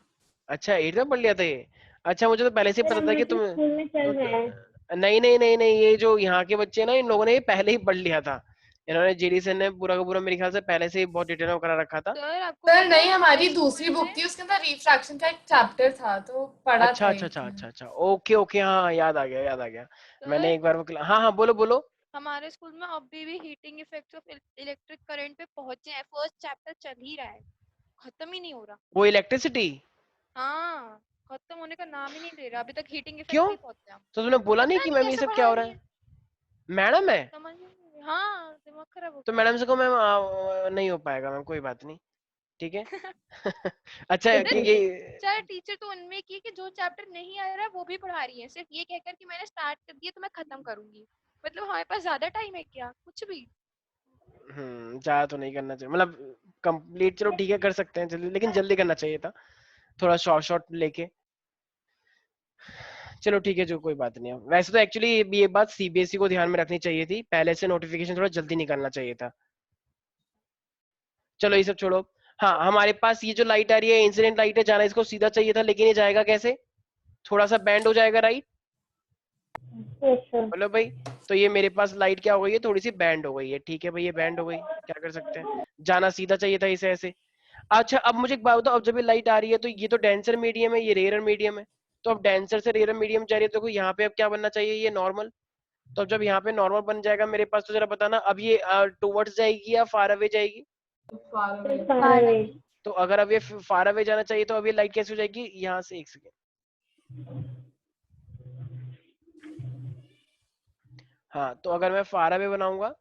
अच्छा 8th में पढ़ लिया था ये? अच्छा, मुझे तो पहले से ही सर पता था कि हमारे तुम स्कूल में चल रहा है। नहीं नहीं नहीं नहीं, ये जो यहाँ के बच्चे हैं ना, इन लोगों ने ये पहले ही पढ़ लिया था। इन्होंने जीडी सर ने पूरा का पूरा मेरे ख्याल से पहले से ही बहुत डिटेल में करा रखा था। सर आपको सर पता नहीं, है हमारी हमारे दूसरी स्कूल बुक में थी, उसके अंदर रिफ्रैक्शन का एक चैप्टर था, तो पढ़ा अच्छा था अच्छा 8th अच्छा में। अच्छा अच्छा, ओके ओके, हाँ याद आ गया, याद आ गया। मैंने सर एक बार वो हाँ हाँ, बोलो बोलो। हमारे स्कूल में अभी भी heating effects of electric current पे पहुंचे हैं, फर्स्ट चैप्टर चल ही रहा है, खत्म ही नहीं हो रहा। वो इलेक्ट्रिसिटी? हाँ खत्म होने का नाम ही नहीं ले रहा, अभी तक हीटिंग इफेक्ट क्यों? पे ही पहुंचे हम। तो तुमने बोला नहीं पता कि नहीं मैम ये कैसे सब क्या पढ़ा हो रहा रही है? है, मैडम है? समझ में नहीं आ रहा। हाँ दिमाग खराब हो तो गया। मैडम से कहो मैम नहीं हो पाएगा मैम, कोई बात नहीं, ठीक है? अच्छा सर क्योंकि टीचर तो उनमें की कि जो चैप्टर नहीं आ रहा वो भी पढ़ा रही है, सिर्फ ये कहकर कि मैंने स्टार्ट कर दिया तो मैं खत्म करूंगी। मतलब हमारे पास ज्यादा टाइम है क्या, कुछ भी। ज्यादा तो नहीं करना चाहिए, मतलब कंप्लीट चलो ठीक है कर सकते हैं जल्दी, लेकिन जल्दी करना चाहिए था, थोड़ा शॉर्ट शॉर्ट लेके। चलो ठीक है, जो कोई बात नहीं है। वैसे तो एक्चुअली ये बात सीबीएसई को ध्यान में रखनी चाहिए थी, पहले से नोटिफिकेशन थोड़ा जल्दी निकालना चाहिए था। चलो ये सब छोड़ो। हाँ, हमारे पास ये जो लाइट आ रही है इंसिडेंट लाइट है, जाना इसको सीधा चाहिए था, लेकिन ये जाएगा कैसे? थोड़ा सा बैंड हो जाएगा, राइट? Yes sir. बोलो भाई। तो ये मेरे पास लाइट क्या हो गई है? थोड़ी सी बैंड हो गई है, ठीक है भाई, ये बैंड हो गई, क्या कर सकते हैं? जाना सीधा चाहिए था इसे ऐसे। अच्छा अब मुझे एक बात बताओ, अब जब ये लाइट आ रही है तो ये तो डेंसर मीडियम है, ये रेयर मीडियम है, तो अब डेंसर से रेयर मीडियम जा रही है, तो यहाँ पे अब क्या बनना चाहिए? ये नॉर्मल। तो अब जब यहाँ पे नॉर्मल बन जाएगा मेरे पास, तो जरा बताना अब ये टुवर्ड्स जाएगी या फार अवे जाएगी? Far away. Far away. तो अगर अब ये फार अवे जाना चाहिए, तो अब ये लाइट कैसे हो जाएगी? यहाँ से, एक सेकेंड, हाँ, तो अगर मैं फार अवे बनाऊंगा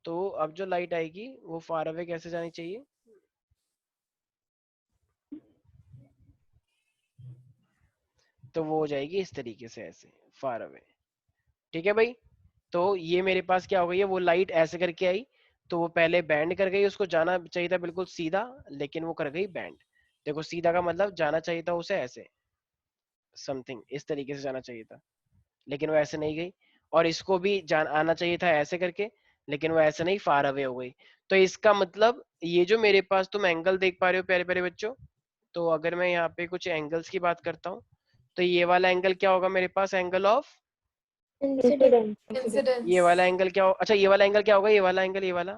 तो अब जो लाइट आएगी वो फार अवे कैसे जानी चाहिए? तो वो हो जाएगी इस तरीके से, ऐसे फार अवे, ठीक है भाई? तो ये मेरे पास क्या हो गई है, वो लाइट ऐसे करके आई, तो वो पहले बैंड कर गई, उसको जाना चाहिए था बिल्कुल सीधा, लेकिन वो कर गई बैंड। देखो सीधा का मतलब जाना चाहिए था उसे ऐसे, समथिंग इस तरीके से जाना चाहिए था, लेकिन वो ऐसे नहीं गई। और इसको भी जान आना चाहिए था ऐसे करके, लेकिन वो ऐसे नहीं, फार अवे हो गई। तो इसका मतलब ये जो मेरे पास तुम एंगल देख पा रहे हो प्यारे प्यारे बच्चों, तो अगर मैं यहाँ पे कुछ एंगल्स की बात करता हूँ, तो ये वाला एंगल क्या होगा मेरे पास? एंगल ऑफ इंसिडेंट इंसिडेंस ये वाला एंगल क्या हो, अच्छा ये वाला एंगल क्या होगा, ये वाला एंगल, ये वाला,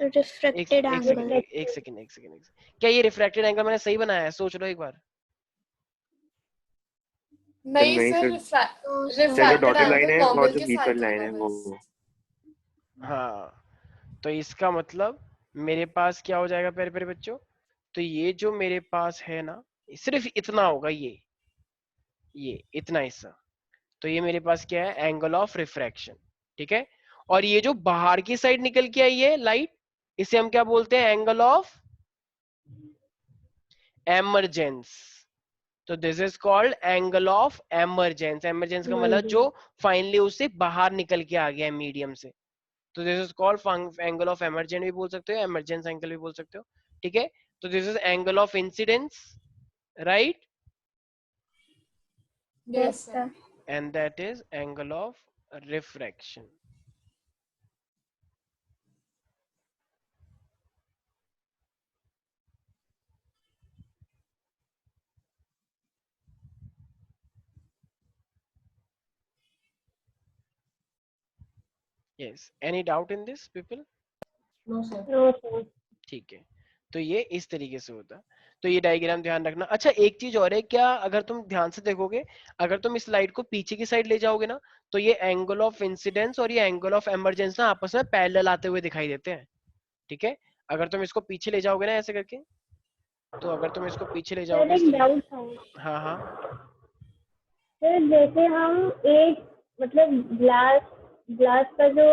एक रिफ्रैक्टेड एक एंगल सेकंड एक सेकंड एक सेकंड एक सेकंड, क्या ये रिफ्रैक्टेड एंगल मैंने सही बनाया है, सोच लो एक बार। नहीं नहीं सर सर, जो रिफ्रैक्टेड डॉटेड लाइन एंगल है और नॉर्मल जो के बीच साथ वाली लाइन होगा है वो बस। हाँ, तो इसका मतलब मेरे पास क्या हो जाएगा प्यारे प्यारे बच्चों, तो ये जो मेरे पास है ना, सिर्फ इतना होगा, ये इतना हिस्सा, तो ये मेरे पास क्या है, एंगल ऑफ रिफ्रैक्शन, ठीक है। और ये जो बाहर की साइड निकल के आई है लाइट, इसे हम क्या बोलते हैं, एंगल ऑफ एमरजेंस। तो this is called angle of emergence. Emergence का मतलब जो फाइनली उससे बाहर निकल के आ गया है मीडियम से, तो this is called angle of emergence भी बोल सकते हो, एमरजेंस एंगल भी बोल सकते हो, ठीक है। तो this is angle of incidence, right, yes sir. and that is angle of refraction. Yes, any doubt in this people? No sir. No sir. ठीक है, तो ये इस तरीके से होता है, तो ये डायग्राम ध्यान रखना। अच्छा एक चीज और है, क्या अगर तुम ध्यान से देखोगे, अगर तुम इस लाइट को पीछे की साइड ले जाओगे ना, तो ये एंगल ऑफ इंसिडेंस और ये एंगल ऑफ एमरजेंस ना आपस में पैरेलल आते हुए दिखाई देते हैं, ठीक है। अगर तुम इसको पीछे ले जाओगे ना ऐसे करके, तो अगर तुम इसको पीछे ले सर जाओगे इस एक तरीके, डाउट था हाँ हाँ, सर, जैसे हम एक मतलब ग्लास का जो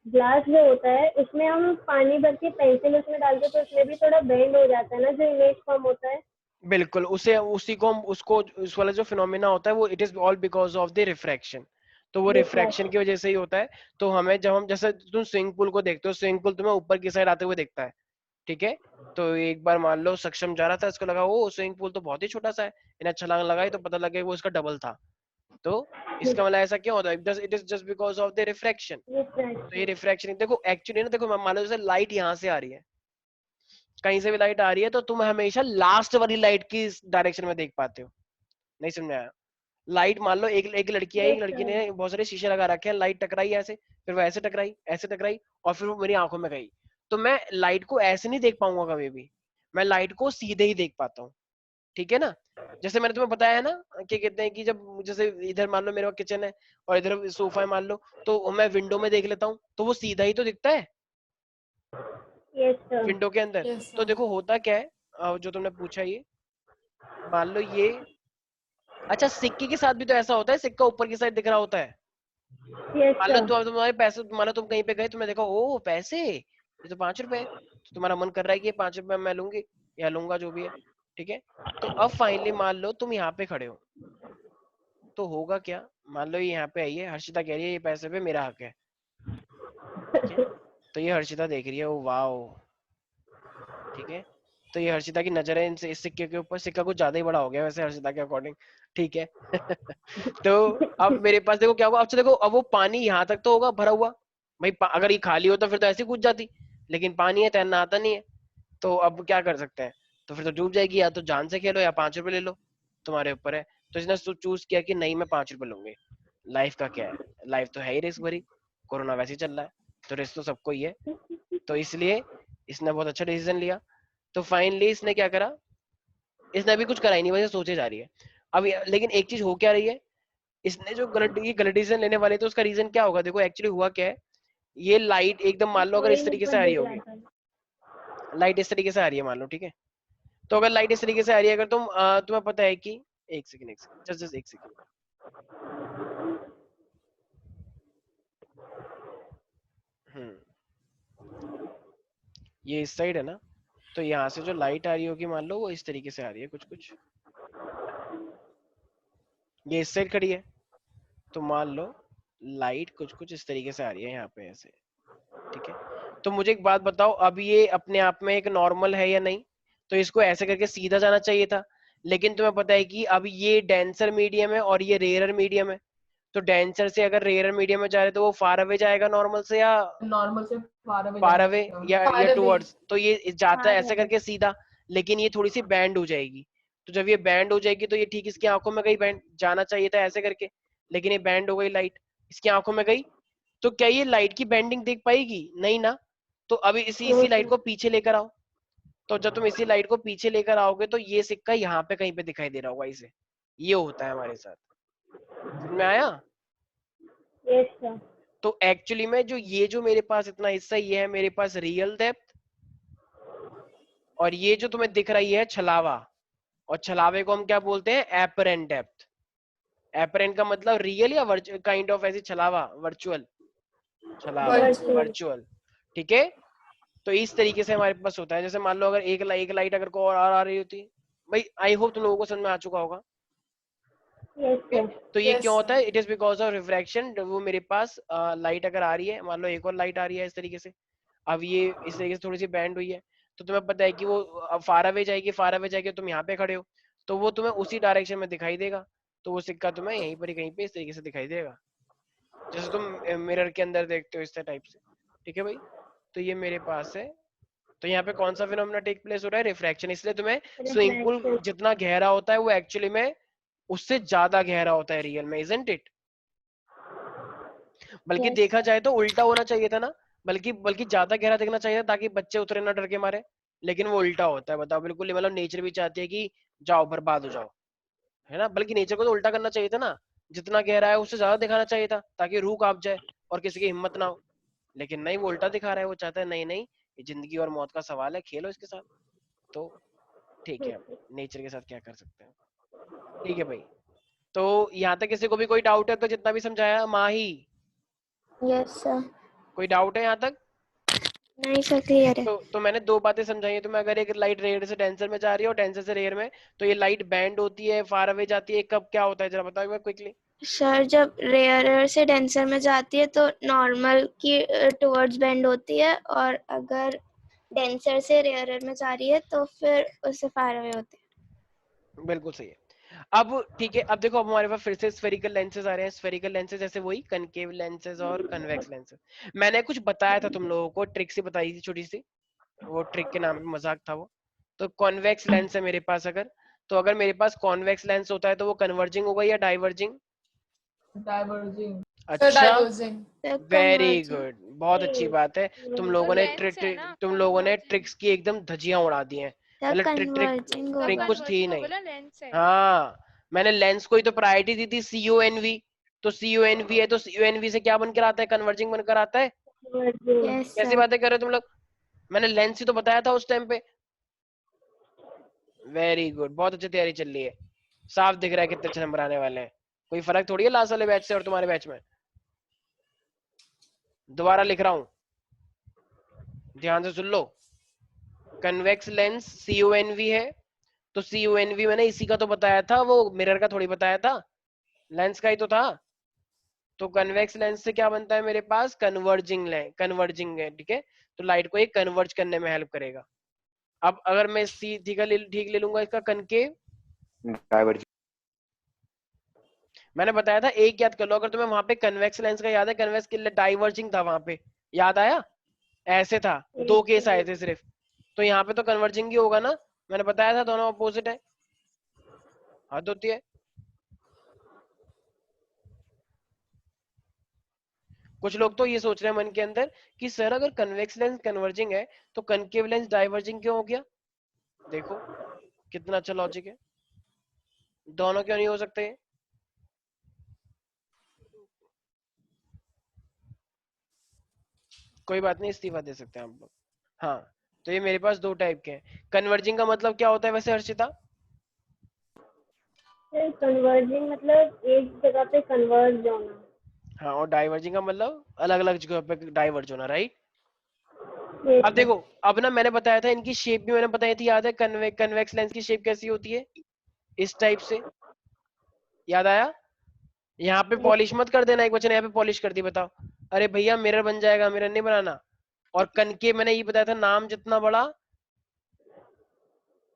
ग्लास जो होता है उसमें हम पानी भर के पेंसिल उसमें डालते तो उसमें भी थोड़ा बेंड हो जाता है ना, जो इमेज फॉर्म होता है। बिल्कुल, उसे उसी को हम उसको उस वाला जो फिनोमेना होता है वो it is all because of the refraction, तो वो रिफ्रैक्शन की वजह से ही होता है। तो हमें जब हम जैसे तुम स्विमिंग पूल को देखते हो, स्विमिंग पूल तुम्हें ऊपर की साइड आते हुए दिखता है, ठीक है। तो एक बार मान लो सक्षम जा रहा था, इसको लगा ओ स्विमिंग पूल तो बहुत ही छोटा सा है, इन्हें छलांग लगाई तो पता लगे वो इसका डबल था, तो इसका मतलब ऐसा क्यों होता है, it is just because of the refraction. तो ये रिफ्रैक्शन देखो एक्चुअली ना, देखो मान लो जैसे लाइट यहाँ से आ रही है, कहीं से भी लाइट आ रही है, तो तुम हमेशा लास्ट वाली लाइट की डायरेक्शन में देख पाते हो, नहीं समझ में आया। लाइट मान लो एक लड़की आई, एक लड़की ने बहुत सारे शीशे लगा रखे हैं, लाइट टकराई ऐसे, फिर वो ऐसे टकराई, ऐसे टकराई, और फिर वो मेरी आंखों में गई, तो मैं लाइट को ऐसे नहीं देख पाऊंगा कभी भी, मैं लाइट को सीधे ही देख पाता हूँ, ठीक है ना। जैसे मैंने तुम्हें बताया है ना, क्या कहते हैं कि जब जैसे इधर मान लो मेरा किचन है और इधर सोफा है मान लो, तो मैं विंडो में देख लेता हूँ, तो वो सीधा ही तो दिखता है यस सर। विंडो के अंदर। यस तो सर। देखो होता क्या है, जो तुमने पूछा ये, मान लो ये, अच्छा सिक्के के साथ भी तो ऐसा होता है, सिक्का ऊपर की साइड दिख रहा होता है, यस मान लो सर। तुम्हारे पैसे, मान लो तुम कहीं पे गए, तुमने देखा ओ पैसे, ये तो 5 रुपए, तो तुम्हारा मन कर रहा है कि ये 5 रुपए मैं लूंगी या लूंगा जो भी है, ठीक है। तो अब फाइनली मान लो तुम यहाँ पे खड़े हो, तो होगा क्या, मान लो ये यहाँ पे आई है, हर्षिता कह रही है ये पैसे पे मेरा हक है, ठीक है। तो ये हर्षिता देख रही है, ओ वाओ, ठीक है। तो ये हर्षिता की नजर है इस सिक्के के ऊपर, सिक्का कुछ ज्यादा ही बड़ा हो गया वैसे हर्षिता के अकॉर्डिंग, ठीक है। तो अब मेरे पास देखो क्या होगा, अच्छा देखो अब वो पानी यहाँ तक तो होगा भरा हुआ, भाई अगर ये खाली होता फिर तो ऐसे कूद जाती, लेकिन पानी है, तैरना आता नहीं है, तो अब क्या कर सकते हैं, तो फिर तो डूब जाएगी, या तो जान से खेलो या 5 रुपए ले लो, तुम्हारे ऊपर है। तो इसने चूज किया कि नहीं मैं 5 रुपए लूंगी, लाइफ का क्या है, लाइफ तो है ही रिस्क भरी, कोरोना वैसे ही चल रहा है, तो रिस्क तो सबको ही है, तो इसलिए इसने बहुत अच्छा डिसीजन लिया। तो फाइनली इसने क्या करा, इसने अभी कुछ करा ही नहीं, वैसे सोचे जा रही है अब लेकिन एक चीज हो क्या रही है, इसने जो गलत डिसीजन लेने वाले, तो उसका रीजन क्या होगा, देखो एक्चुअली हुआ क्या है, ये लाइट एकदम मान लो अगर इस तरीके से आ रही होगी, लाइट इस तरीके से आ रही है मान लो, ठीक है। तो अगर लाइट इस तरीके से आ रही है, अगर तुम्हें पता है कि एक सेकंड जस्ट एक सेकंड, ये इस साइड है ना, तो यहाँ से जो लाइट आ रही होगी मान लो वो इस तरीके से आ रही है कुछ कुछ, ये इस साइड खड़ी है, तो मान लो लाइट कुछ कुछ इस तरीके से आ रही है यहाँ पे ऐसे, ठीक है। तो मुझे एक बात बताओ, अब ये अपने आप में एक नॉर्मल है या नहीं, तो इसको ऐसे करके सीधा जाना चाहिए था, लेकिन तुम्हें पता है कि अब ये डेंसर मीडियम है और ये रेयर मीडियम है, तो डेंसर से अगर रेयर मीडियम में जा रहे तो वो फार अवे जाएगा नॉर्मल से, या नॉर्मल से फार अवे या टुवर्ड्स, तो ये जाता है Far ऐसे away. करके सीधा, लेकिन ये थोड़ी सी बैंड हो जाएगी, तो जब ये बैंड हो जाएगी तो ये ठीक इसकी आंखों में गई, बैंड जाना चाहिए था ऐसे करके, लेकिन ये बैंड हो गई लाइट, इसकी आंखों में गई, तो क्या ये लाइट की बेंडिंग देख पाएगी? नहीं ना। तो अभी इसी लाइट को पीछे लेकर आओ, तो जब तुम इसी लाइट को पीछे लेकर आओगे तो ये सिक्का यहाँ पे कहीं पे दिखाई दे रहा होगा इसे। ये होता है हमारे साथ, समझ में आया? Yes sir. तो एक्चुअली में जो मेरे पास इतना हिस्सा, ये है मेरे पास रियल डेप्थ, और ये जो तुम्हें दिख रही है छलावा, और छलावे को हम क्या बोलते हैं? Apparent depth. एपरेंट का मतलब रियल या काइंड ऑफ ऐसी छलावा, वर्चुअल छलावा, वर्चुअल। ठीक है, तो इस तरीके से हमारे पास होता है। जैसे मान लो अगर एक लाइट अगर को और आ रही होती भाई, आई होप तुम लोगों को समझ में आ चुका होगा। Yes sir. तो ये Yes, क्यों होता sir. है? It is because of refraction. वो मेरे पास लाइट अगर आ रही है, मान लो एक और लाइट आ रही है इस तरीके से, अब ये इस तरीके से थोड़ी सी बैंड हुई है, तो तुम्हें पता है कि वो फार अवे जाएगी, फार अवे जाएगी, तुम यहाँ पे खड़े हो, तो वो तुम्हें उसी डायरेक्शन में दिखाई देगा, तो वो सिक्का तुम्हें यहीं पर कहीं पे इस तरीके से दिखाई देगा, जैसे तुम मिरर के अंदर देखते हो इस टाइप से। ठीक है भाई, तो ये मेरे पास है। तो यहाँ पे कौन सा फिनोमेना टेक प्लेस हो रहा है? रिफ्रैक्शन। इसलिए तुम्हें स्विमिंग पूल जितना गहरा होता है वो एक्चुअली में उससे ज्यादा गहरा होता है रियल में, इजंट इट? बल्कि Yes. देखा जाए तो उल्टा होना चाहिए था ना, बल्कि बल्कि ज्यादा गहरा देखना चाहिए था ताकि बच्चे उतरे ना डर के मारे, लेकिन वो उल्टा होता है। बताओ, बिल्कुल मतलब नेचर भी चाहती है कि जाओ बर्बाद हो जाओ, है ना? बल्कि नेचर को तो उल्टा करना चाहिए था ना, जितना गहरा है उससे ज्यादा दिखाना चाहिए था ताकि रूह कांप जाए और किसी की हिम्मत ना हो। लेकिन नहीं, वो उल्टा दिखा रहा है, वो चाहता है नहीं नहीं, ये जिंदगी और मौत का सवाल है, खेलो इसके साथ। तो ठीक है, नेचर के साथ क्या कर सकते हैं। ठीक है भाई, तो यहाँ तक किसी को भी कोई डाउट है तो जितना भी समझाया माही, Yes, sir. कोई डाउट है यहाँ तक? नहीं सर, क्लियर है। तो मैंने दो बातें समझाई है तुम्हें। अगर एक लाइट रेयर से डेंसर में जा रही है और डेंसर से रेयर में, तो ये लाइट बैंड होती है, फार अवे जाती है, कब क्या होता है जरा बताओ एक बार क्विकली। सर जब रेयरर से डेंसर में जाती है तो नॉर्मल की टुवर्ड्स बेंड होती है, और अगर डेंसर से रेयरर में जा रही है तो फिर उससे फार अवे होती है। बिल्कुल सही है। अब ठीक है, अब देखो, अब हमारे पास फिर से स्फेरिकल लेंसेज आ रहे हैं। स्फेरिकल लेंसेज जैसे वही कनकेव लेंसेज और कन्वेक्स लेंसेज। मैंने कुछ बताया था तुम लोगों को, ट्रिक सी बताई थी छोटी सी, वो ट्रिक के नाम पे मजाक था वो। तो कॉन्वेक्स लेंस है मेरे पास अगर, तो अगर मेरे पास कॉन्वेक्स लेंस होता है तो वो कन्वर्जिंग होगा या डाइवर्जिंग? Diverging. Sir, अच्छा, diverging. Very Converging. गुड, बहुत अच्छी बात है। तुम लोगों ने लेंस है ना, तुम लोगों ने converging. ट्रिक्स की एकदम धज्जियां उड़ा दी हैं। तब मतलब ट्रिक कन्वर्जिंग तब ट्रिक होगा। कुछ थी converging नहीं। होगा ना, लेंस है। हाँ, मैंने लेंस को ही तो प्रायोरिटी दी थी, CONV। तो CONV है तो CONV से क्या बनकर आता है? कन्वर्जिंग बनकर आता है। यस कैसी सर। बातें कर रहे हो तुम लोग? मैंने लेंस ही तो बताया था उस टाइम पे। वेरी गुड, बहुत अच्छी तैयारी चल रही है। साफ दिख रहा है कितने अच्छे नंबर आने वाले हैं। कोई फर्क थोड़ी है लास्ट वाले बैच से और तुम्हारे बैच में। दोबारा लिख रहा हूं, ध्यान से सुन लो। कन्वेक्स लेंस CONV है, तो CONV मैंने इसी का तो बताया था, वो मिरर का थोड़ी बताया था, लेंस का ही तो था। तो कन्वेक्स लेंस से क्या बनता है मेरे पास? कन्वर्जिंग है, ठीक है। तो लाइट को ये कन्वर्ज करने में हेल्प करेगा। अब अगर मैं ठीक ले लूंगा इसका कनकेव, डाइवर्जिंग। मैंने बताया था, एक याद कर लो, अगर तुम्हें वहां पे कन्वेक्स लेंस का याद है, कन्वेक्स के लिए डाइवर्जिंग था वहां पे, याद आया? ऐसे था, दो केस आए थे सिर्फ, तो यहाँ पे तो कन्वर्जिंग ही होगा ना। मैंने बताया था दोनों अपोजिट है, हद होती है। कुछ लोग तो ये सोच रहे हैं मन के अंदर कि सर अगर कन्वेक्स लेंस कन्वर्जिंग है तो कनकेव लेंस डाइवर्जिंग क्यों हो गया? देखो कितना अच्छा लॉजिक है, दोनों क्यों नहीं हो सकते? कोई बात नहीं, इस्तीफा दे सकते हैं आप लोग। हाँ, तो ये मेरे पास दो टाइप के हैं। कन्वर्जिंग का मतलब क्या होता है वैसे हर्षिता? कन्वर्जिंग मतलब एक जगह पे कन्वर्ज होना। हाँ, और डाइवर्जिंग का मतलब अलग अलग जगह पे डाइवर्ज होना, राइट? अब देखो, अब ना मैंने बताया था इनकी शेप भी मैंने बताई थी, याद है? कन्वेक्स लेंस की शेप कैसी होती है? इस टाइप से, याद आया? यहाँ पे पॉलिश मत कर देना, एक बच्चे ने यहाँ पे पॉलिश कर दी, बताओ। अरे भैया मिरर बन जाएगा, मिरर नहीं बनाना। और कनकेव मैंने ये बताया था, नाम जितना बड़ा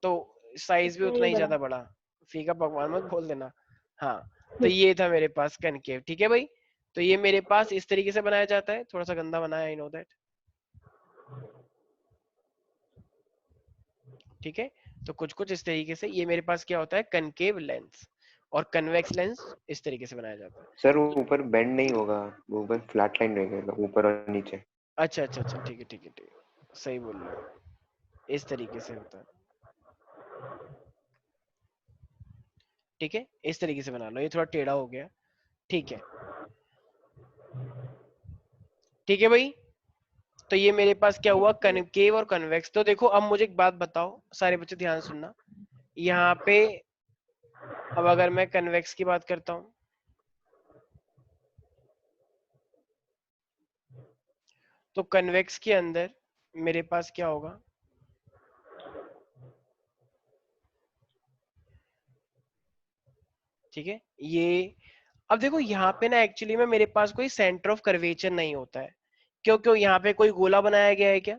तो साइज भी उतना ही ज्यादा बड़ा। फीका पकवान मत बोल देना। हाँ, तो ये था मेरे पास कनकेव, ठीक है भाई। तो ये मेरे पास इस तरीके से बनाया जाता है, थोड़ा सा गंदा बनाया, आई नो दैट, ठीक है। तो कुछ कुछ इस तरीके से ये मेरे पास क्या होता है, कनकेव लेंस। और कन्वेक्स लेंस इस तरीके से बनाया जाता है। सर ऊपर बेंड नहीं होगा, वो ऊपर फ्लैट लाइन रहेगा ऊपर और नीचे। अच्छा अच्छा अच्छा, ठीक है ठीक है ठीक है, सही बोल रहे हो, इस तरीके से होता है। ठीक है, इस तरीके से बना लो, ये थोड़ा टेढ़ा हो गया, ठीक है। ठीक है भाई, तो ये मेरे पास क्या हुआ, कनकेव और कन्वेक्स। तो देखो अब मुझे एक बात बताओ, सारे बच्चे ध्यान से सुनना, यहाँ पे अब अगर मैं कन्वेक्स की बात करता हूँ, तो कन्वेक्स के अंदर मेरे पास क्या होगा, ठीक है। ये अब देखो यहाँ पे ना एक्चुअली में मेरे पास कोई सेंटर ऑफ कर्वेचर नहीं होता है। क्यों क्यों, यहाँ पे कोई गोला बनाया गया है क्या?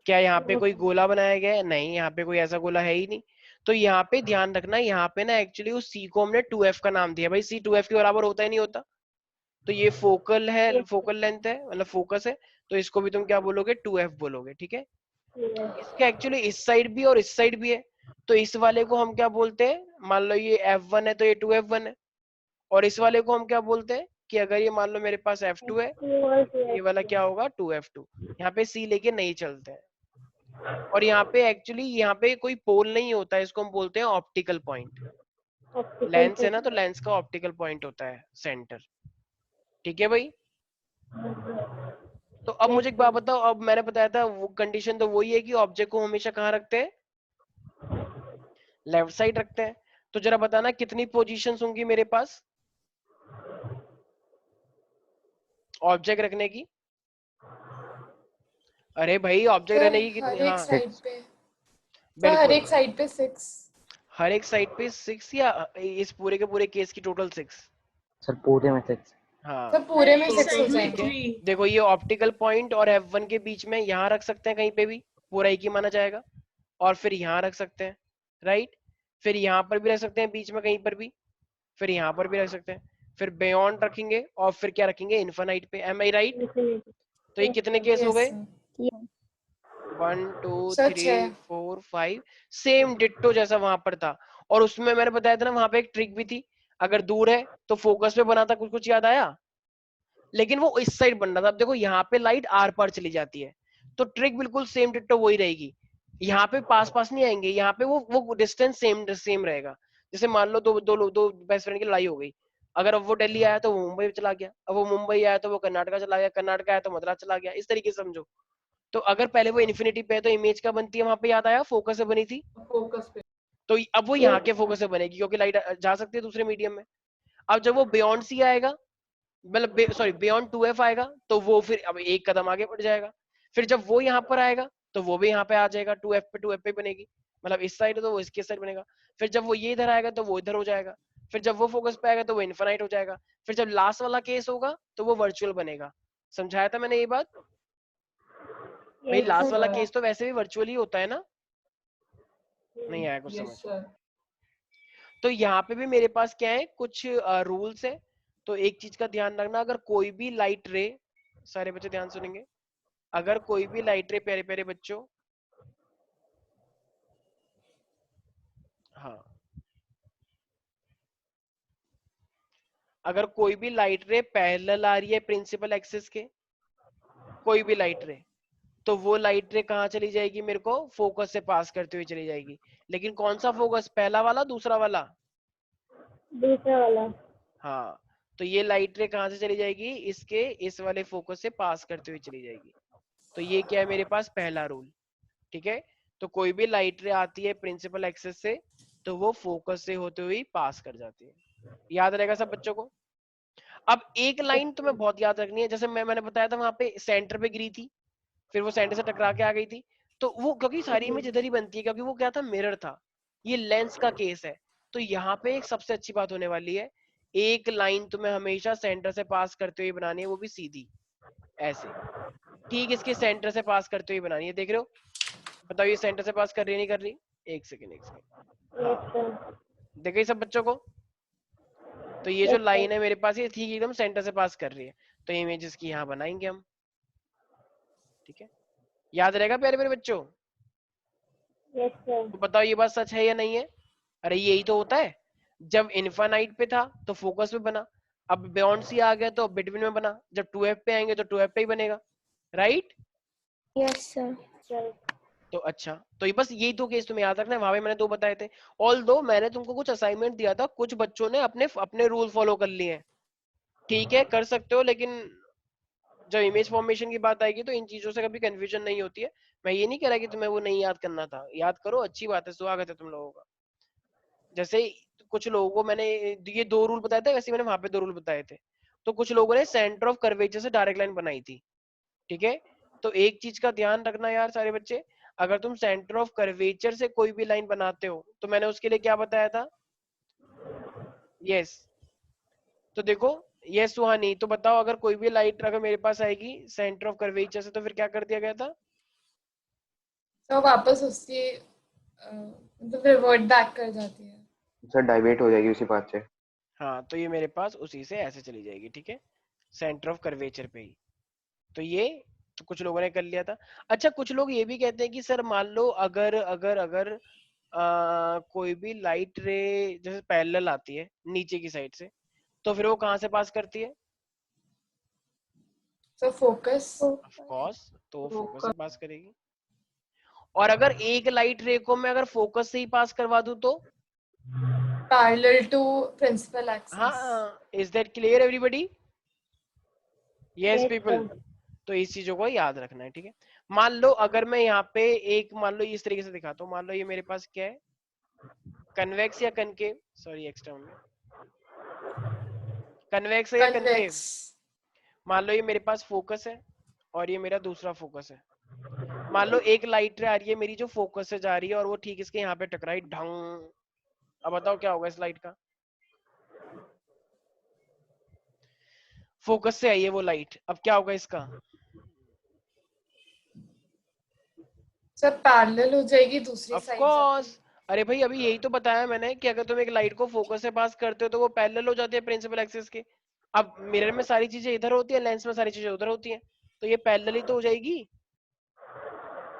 क्या यहाँ पे कोई गोला बनाया गया है? नहीं, यहाँ पे कोई ऐसा गोला है ही नहीं। तो यहाँ पे ध्यान रखना, यहाँ पे ना एक्चुअली उस सी को हमने 2f का नाम दिया, भाई सी 2f के बराबर होता ही नहीं होता। तो ये फोकल है, फोकल लेंथ है, मतलब फोकस है, तो इसको भी तुम क्या बोलोगे, 2f बोलोगे, ठीक है। इसका एक्चुअली इस साइड भी और इस साइड भी है, तो इस वाले को हम क्या बोलते हैं, मान लो ये f1 है तो ये 2f1 है, और इस वाले को हम क्या बोलते हैं कि अगर ये मान लो मेरे पास f2 है, ये वाला क्या होगा 2f2। यहाँ पे c लेके नहीं चलते हैं। और यहाँ पे एक्चुअली यहाँ पे कोई पोल नहीं होता है, इसको हम बोलते हैं ऑप्टिकल पॉइंट। लेंस है ना, तो लेंस का ऑप्टिकल पॉइंट होता है सेंटर, ठीक है भाई। तो अब मुझे एक बात बताओ, अब मैंने बताया था वो कंडीशन तो वही है कि ऑब्जेक्ट को हमेशा कहाँ रखते हैं, लेफ्ट साइड रखते हैं। तो जरा बताना कितनी पोजीशंस होंगी मेरे पास ऑब्जेक्ट रखने की? अरे भाई ऑब्जेक्ट रखने की हर कितनी, एक हाँ साइड पे हर बिल्कुल, एक साइड पे 6। हर एक साइड पे 6 या इस पूरे के पूरे केस की टोटल 6? सर पूरे में 6। हाँ सब पूरे में एक 6 हो साइड में जाएंगे। 3। देखो, ये ऑप्टिकल पॉइंट और f1 के बीच में यहाँ रख सकते हैं कहीं पे भी, पूरा एक ही माना जाएगा। और फिर यहाँ रख सकते हैं, राइट। फिर यहाँ पर भी रख सकते हैं बीच में कहीं पर भी, फिर यहाँ पर भी रख सकते हैं, फिर बियॉन्ड रखेंगे, और फिर क्या रखेंगे, इन्फिनाइट पे। M I right? तो ये कितने केस हो यस गए, सर, 1 2 सच है। 3 4 5, सेम डिट्टो जैसा वहां पर था। और उसमें मैंने बताया था ना, वहां पे एक ट्रिक भी थी, अगर दूर है तो फोकस पे बना था, कुछ कुछ याद आया? लेकिन वो इस साइड बन रहा था। अब देखो यहाँ पे लाइट आर पार चली जाती है, तो ट्रिक बिल्कुल सेम डिट्टो वही रहेगी। यहाँ पे पास पास नहीं आएंगे, यहाँ पे वो डिस्टेंस सेम सेम रहेगा। जैसे मान लो दो बेस्ट फ्रेंड की लड़ाई हो गई, अगर अब वो दिल्ली आया तो वो मुंबई चला गया, अब वो मुंबई आया तो वो कर्नाटका चला गया, कर्नाटका आया तो मद्रास चला गया, इस तरीके से समझो। तो अगर पहले वो इन्फिनिटी पे है तो इमेज का बनती है, वहां पे याद आया फोकस से बनी थी, फोकस पे। तो अब वो यहाँ के फोकस से बनेगी, क्योंकि लाइट जा सकती है दूसरे मीडियम में। अब जब वो बियॉन्ड सी आएगा, मतलब सॉरी बियॉन्ड 2f आएगा, तो वो फिर अब एक कदम आगे बढ़ जाएगा। फिर जब वो यहाँ पर आएगा तो वो भी यहाँ पे आ जाएगा, 2f पे बनेगी, मतलब इस साइड तो वो इसके साइड बनेगा। फिर जब वो ये इधर आएगा तो वो इधर हो जाएगा। फिर जब वो फोकस पे आएगा तो वो इन्फिनाइट हो जाएगा। फिर जब लास्ट वाला केस होगा तो वो वर्चुअल बनेगा। समझाया था मैंने ये बात? भाई लास्ट वाला केस तो वैसे भी वर्चुअल ही होता है ना? नहीं आया कुछ समझ? Yes sir. तो यहाँ पे भी मेरे पास क्या है, कुछ रूल्स है। तो एक चीज का ध्यान रखना, अगर कोई भी लाइट रे, सारे बच्चे ध्यान सुनेंगे, अगर कोई भी लाइट रे, प्यारे प्यारे बच्चों, हाँ, अगर कोई भी लाइट रे पैरेलल आ रही है प्रिंसिपल एक्सिस के, कोई भी लाइट रे, तो वो लाइट रे कहाँ चली जाएगी, मेरे को फोकस से पास करते हुए चली जाएगी। लेकिन कौन सा फोकस, पहला वाला दूसरा वाला? दूसरा वाला। हाँ, तो ये लाइट रे कहाँ से चली जाएगी, इसके इस वाले फोकस से पास करते हुए चली जाएगी। तो ये क्या है मेरे पास, पहला रूल, ठीक है। तो कोई भी लाइट रे आती है प्रिंसिपल एक्सिस से, तो वो फोकस से होते हुए पास कर जाती है। याद रहेगा सब बच्चों को? अब एक लाइन तुम्हें बहुत याद रखनी है, जैसे मैंने बताया था वहां पे सेंटर पे गिरी थी, फिर वो सेंटर से टकरा के आ गई थी, तो वो क्योंकि सारी इमेज इधर ही बनती है, क्योंकि वो क्या था, मिरर था, ये लेंस का केस है। तो यहाँ पे एक सबसे अच्छी बात होने वाली है, एक लाइन तुम्हें हमेशा सेंटर से पास करते हुए बनानी है, वो भी सीधी ऐसे, ठीक इसके सेंटर से पास करते हुए बनानी है। देख रहे हो, बताओ ये सेंटर से पास कर रही है नहीं कर रही? एक सेकेंड एक सेकेंड, हाँ देखिए सब बच्चों को, तो ये जो लाइन है मेरे पास ये ठीक एकदम सेंटर से पास कर रही है, तो इमेजेस की यहाँ बनाएंगे हम, ठीक है। याद रहेगा प्यारे प्यारे बच्चों? Yes sir. तो बताओ ये बात सच है या नहीं है? अरे यही तो होता है, जब इनफाइनाइट पे था तो फोकस पे बना, अब बियॉन्ड सी आ गया तो बिटवीन में बना, जब 2f पे आएंगे तो 2f पे ही बनेगा, राइट? Yes sir. तो अच्छा, तो ये बस यही दो केस तुम्हें याद रखना है, वहां पे मैंने 2 बताए थे। ऑल दो मैंने तुमको कुछ असाइनमेंट दिया था, कुछ बच्चों ने अपने अपने रूल फॉलो कर लिए हैं, ठीक है कर सकते हो, लेकिन जब इमेज फॉर्मेशन की बात आएगी तो इन चीजों से कभी कंफ्यूजन नहीं होती है। मैं ये नहीं कह रहा कि तुम्हें वो नहीं याद करना था, याद करो, अच्छी बात है, स्वागत है तुम लोगों का। जैसे कुछ लोगों को मैंने ये 2 रूल बताए थे, वैसे मैंने वहां पे 2 रूल बताए थे। तो कुछ लोगों ने सेंटर ऑफ कर्वेचर से डायरेक्ट लाइन बनाई थी, ठीक है? तो एक चीज का ध्यान रखना यार सारे बच्चे, अगर तुम सेंटर ऑफ कर्वेचर से कोई भी लाइन बनाते हो तो मैंने उसके लिए क्या बताया था? यस। तो देखो, यस सुहानी, तो बताओ अगर कोई भी लाइट अगर मेरे पास आएगी सेंटर ऑफ कर्वेचर से तो फिर क्या कर दिया गया था? तो वापस उसकी मतलब रिवर्ट बैक कर जाती है। सर डाइवेट हो जाएगी उसी बात से। हाँ, तो ये मेरे पास उसी से ऐसे चली जाएगी, ठीक है, सेंटर ऑफ कर्वेचर पे ही। तो ये तो कुछ लोगों ने कर लिया था। अच्छा, कुछ लोग ये भी कहते हैं कि सर मान लो अगर अगर अगर कोई भी लाइट रे जैसे पैरेलल आती है नीचे की साइड से, तो फिर वो कहाँ से पास करती है? तो फोकस। ऑफ कोर्स, तो वो फोकस से पास करेगी। और अगर एक लाइट रे को मैं अगर फोकस से ही पास करवा दूं तो? Parallel to principal axis. हाँ, is that clear everybody? Yes Yes, people. sir. तो इस चीजों को याद रखना है, ठीक है? मान लो अगर मैं यहाँ पे एक, मान लो इस तरीके से दिखाता हूँ, मान लो ये मेरे पास क्या है, कन्वेक्स या कनकेव, सॉरी एक्सटर्नल में, कन्वेक्स है या कनकेव? कन्वेक्स। मान लो ये मेरे पास फोकस है और ये मेरा दूसरा फोकस है। मान लो एक लाइट रे आ रही है मेरी जो फोकस से जा रही है और वो ठीक इसके यहाँ पे टकराई, ढंग। अब बताओ क्या होगा इस लाइट का? फोकस से आई है वो लाइट, अब क्या होगा इसका? सब पैरेलल हो जाएगी दूसरी ऑफ साइड कोर्स। अरे भाई अभी यही तो बताया मैंने कि अगर तुम एक लाइट को फोकस से पास करते हो तो वो पैरेलल हो जाती है प्रिंसिपल एक्सिस के। अब मिरर में सारी चीजें इधर होती है, लेंस में सारी चीजें उधर होती हैं, तो ये पैरेलल ही तो हो जाएगी।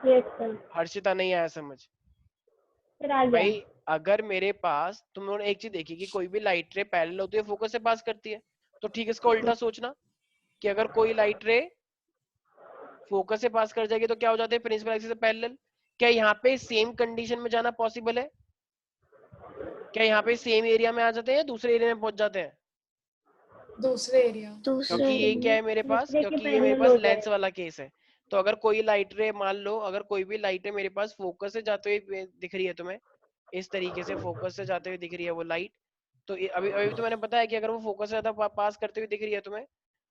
Yes, sir. हर्षिता नहीं आया समझ? Sir, आ गया. भाई अगर मेरे पास, तुम लोगों ने एक चीज देखी कि कोई भी लाइट रे पैरेलल होती है फोकस से पास करती है, तो ठीक इसका उल्टा सोचना कि अगर कोई लाइट रे फोकस से पास कर जाएगी तो क्या हो जाते हैं प्रिंसिपल एक्सिस से पैरेलल। क्या यहाँ पे सेम कंडीशन में जाना पॉसिबल है? क्या यहाँ पे सेम एरिया में आ जाते हैं या दूसरे एरिया में पहुंच जाते हैं? दूसरे एरिया। क्योंकि ये क्या है मेरे पास, दूसरे के क्योंकि ये मेरे पैरेलल पास हो लेंस जाएगा. वाला केस है। तो अगर कोई लाइट रे, मान लो अगर कोई भी लाइट रे मेरे पास फोकस से जाते हुए दिख रही है तुम्हें, इस तरीके से फोकस से जाते हुए दिख रही है वो लाइट, तो अभी अभी तो मैंने बताया कि अगर वो फोकस से ज्यादा पास करते हुए दिख रही है तुम्हें,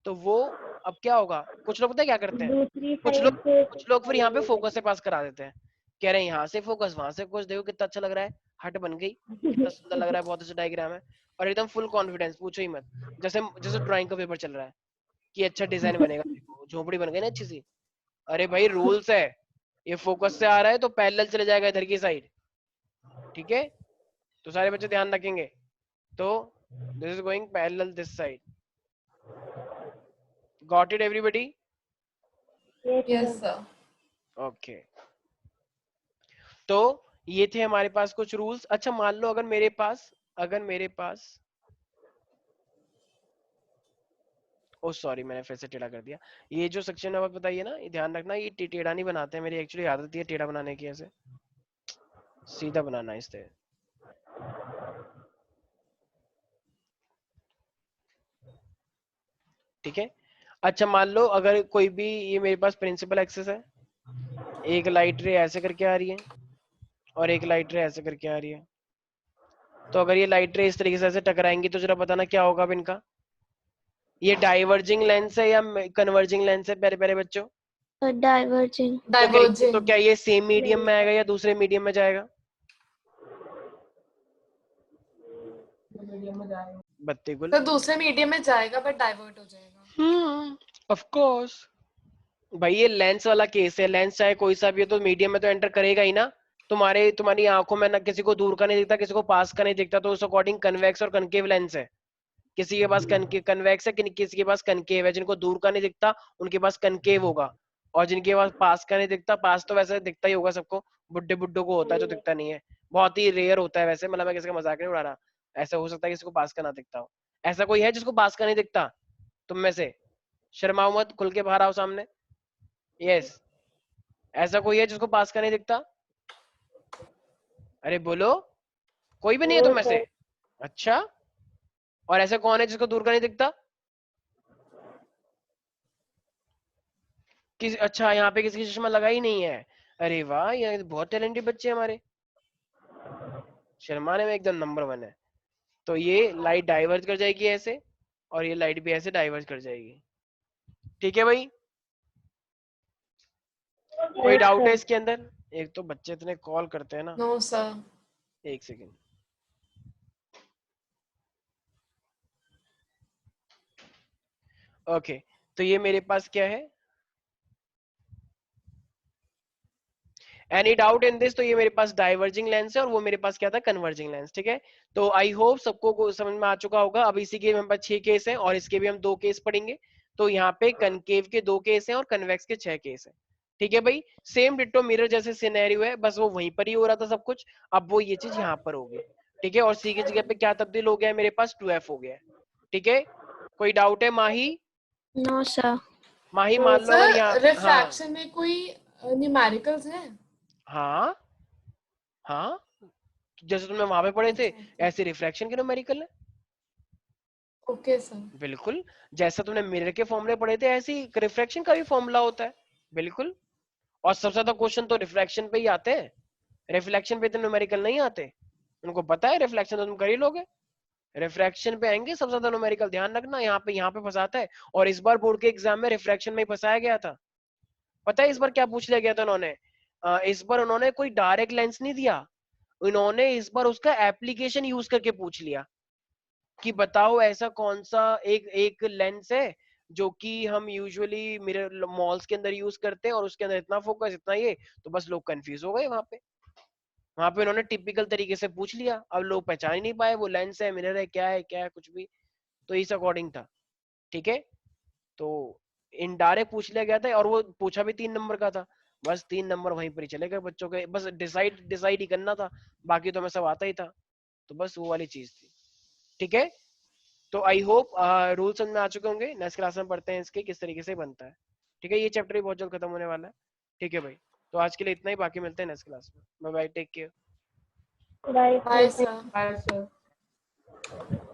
तो वो अब क्या होगा, कुछ लोग पता है क्या करते हैं, दूसरी कुछ साइड लोग से कुछ लोग फिर यहाँ पे पैरेलल हो फोकस से पास करा देते हैं, कह रहे हैं यहाँ से फोकस वहां से फोकस, देखो कितना अच्छा लग रहा है, हट बन गई, कितना सुंदर लग रहा है, बहुत अच्छा डायग्राम है, और एकदम फुल कॉन्फिडेंस, पूछो ही मत, जैसे जैसे ड्राइंग का पेपर चल रहा है कि अच्छा डिजाइन बनेगा, देखो झोपड़ी बन गई ना अच्छी सी। अरे भाई रूल्स है, ये फोकस से आ रहा है तो पैरेलल चले जाएगा इधर की साइड, ठीक है? तो सारे बच्चे ध्यान रखेंगे। तो this is going parallel this side, got it everybody? Yes, yes sir. Sir. Okay, तो ये थे हमारे पास कुछ रूल्स। अच्छा मान लो अगर मेरे पास ओ सॉरी मैंने फिर से टेढ़ा कर दिया। ये जो सेक्शन है बताइए ना, ये ध्यान रखना, ये टेढ़ा नहीं बनाते हैं, मेरी एक्चुअली आदत है टेढ़ा बनाने की, ऐसे सीधा बनाना है इससे। ठीक है, अच्छा मान लो अगर कोई भी, ये मेरे पास प्रिंसिपल एक्सिस है, एक लाइट रे ऐसे करके आ रही है और एक लाइट रे ऐसे करके आ रही है, तो अगर ये लाइट रे इस तरीके से ऐसे टकराएंगी तो जरा बताना क्या होगा अब इनका? ये डाइवर्जिंग लेंस है या कन्वर्जिंग लेंस है प्यारे प्यारे बच्चों? डाइवर्जिंग। तो क्या डाइवर्जिंग। ये सेम मीडियम में आएगा या दूसरे मीडियम में जाएगा? बत्ती गुल। तो दूसरे मीडियम में जाएगा बट डाइवर्ट हो जाएगा। ऑफ कोर्स भाई ये लेंस वाला केस है, लेंस चाहे कोई सा भी हो तो मीडियम में तो एंटर करेगा ही ना। तुम्हारी आंखों में ना किसी को दूर का नहीं दिखता, किसी को पास का नहीं दिखता, तो उस अकॉर्डिंग कन्वेक्स और कनकेव लेंस है। किसी के पास कन्वेक्स है, किसी के पास कनकेव है, जिनको दूर का नहीं दिखता उनके पास कनकेव होगा, और जिनके पास पास का नहीं दिखता, पास तो वैसे दिखता ही होगा सबको, बुड्ढे बुड्ढों को होता है जो दिखता नहीं है, बहुत ही रेयर होता है वैसे, मतलब मैं किसी का मजाक नहीं उड़ा रहा, ऐसा हो सकता है किसी को पास का ना दिखता हो। ऐसा कोई है जिसको पास का नहीं दिखता तुम में से? शर्माओ मत, खुल के बाहर आओ सामने। यस, ऐसा कोई है जिसको पास का नहीं दिखता? अरे बोलो, कोई भी नहीं है तुम में से? अच्छा, और ऐसा कौन है जिसको दूर का नहीं दिखता? अच्छा, यहाँ पे किसी की चश्मा लगा ही नहीं है। अरे वाह, ये बहुत टैलेंटेड बच्चे हैं हमारे, शर्माने में एकदम नंबर 1 है। तो ये लाइट डाइवर्ज कर जाएगी ऐसे, और ये लाइट भी ऐसे डाइवर्ज कर जाएगी। ठीक है भाई, कोई डाउट है इसके अंदर? एक तो बच्चे इतने कॉल करते हैं ना। No sir. एक सेकेंड, ओके। तो ये मेरे पास क्या है, एनी डाउट इन दिस? तो ये मेरे पास डाइवर्जिंग लेंस है और वो मेरे पास क्या था, कन्वर्जिंग लेंस। ठीक है, तो आई होप सबको समझ में आ चुका होगा। अब इसी के मेरे पास 6 केस हैं और इसके भी हम 2 केस पढ़ेंगे। तो यहाँ पे कनकेव के 2 केस हैं और कन्वेक्स के 6 केस हैं। ठीक है भाई, सेम डिट्टो मिरर जैसे सिनेरियो है, बस वो वहीं पर ही हो रहा था सब कुछ, अब वो ये चीज यहाँ पर होगी। ठीक है, और सी की जगह पे क्या तब्दील हो गया है, मेरे पास 2f हो गया है। ठीक है, कोई डाउट है माही? No sir. माही मान लो अगर यहाँ, सर हाँ रिफ्रैक्शन में कोई न्यूमेरिकल्स हैं? हाँ हाँ, जैसे तुमने वहां पे पढ़े थे अच्छा, ऐसे रिफ्रैक्शन के न्यूमेरिकल है। Okay sir. बिल्कुल, जैसा तुमने मिरर के फॉर्मूले पढ़े थे ऐसे ही रिफ्रैक्शन का भी फॉर्मूला होता है। बिल्कुल, और सबसे ज्यादा क्वेश्चन तो रिफ्रैक्शन पे ही आते हैं, रिफ्लेक्शन पे तो न्यूमेरिकल नहीं आते। उनको पता है रिफ्लेक्शन तो तुम कर ही लोगे, रिफ्रैक्शन पे आएंगे सबसे ज्यादा न्यूमेरिकल। ध्यान रखना, यहाँ पे फंसाता है। और इस बार बोर्ड के एग्जाम में रिफ्रैक्शन में ही फंसाया गया था। पता है इस बार क्या पूछ लिया गया था उन्होंने? इस बार उन्होंने कोई डायरेक्ट लेंस नहीं दिया, उन्होंने इस बार उसका एप्लीकेशन यूज करके पूछ लिया कि बताओ ऐसा कौन सा एक एक लेंस है जो कि हम यूजुअली मिरर मॉल्स के अंदर यूज करते हैं और उसके अंदर इतना फोकस इतना ये। तो बस लोग कंफ्यूज हो गए वहां पे उन्होंने टिपिकल तरीके से पूछ लिया। अब लोग पहचान ही नहीं पाए वो लेंस है, मिरर है, क्या है कुछ भी। तो इस अकॉर्डिंग था। ठीक है, तो इनडायरेक्ट पूछ लिया गया था और वो पूछा भी 3 नंबर का था। बस 3 नंबर वहीं पर ही चले गए बच्चों के, बस डिसाइड ही करना था, बाकी तो हमें सब आता ही था। तो बस वो वाली चीज थी। ठीक है, तो आई होप रूल समझ में आ चुके होंगे। नेक्स्ट क्लास में पढ़ते हैं इसके किस तरीके से बनता है। ठीक है, ये चैप्टर भी बहुत जल्द खत्म होने वाला है। ठीक है भाई, तो आज के लिए इतना ही, बाकी मिलते हैं नेक्स्ट क्लास में। Bye bye, take care. Bye bye sir. Bye sir.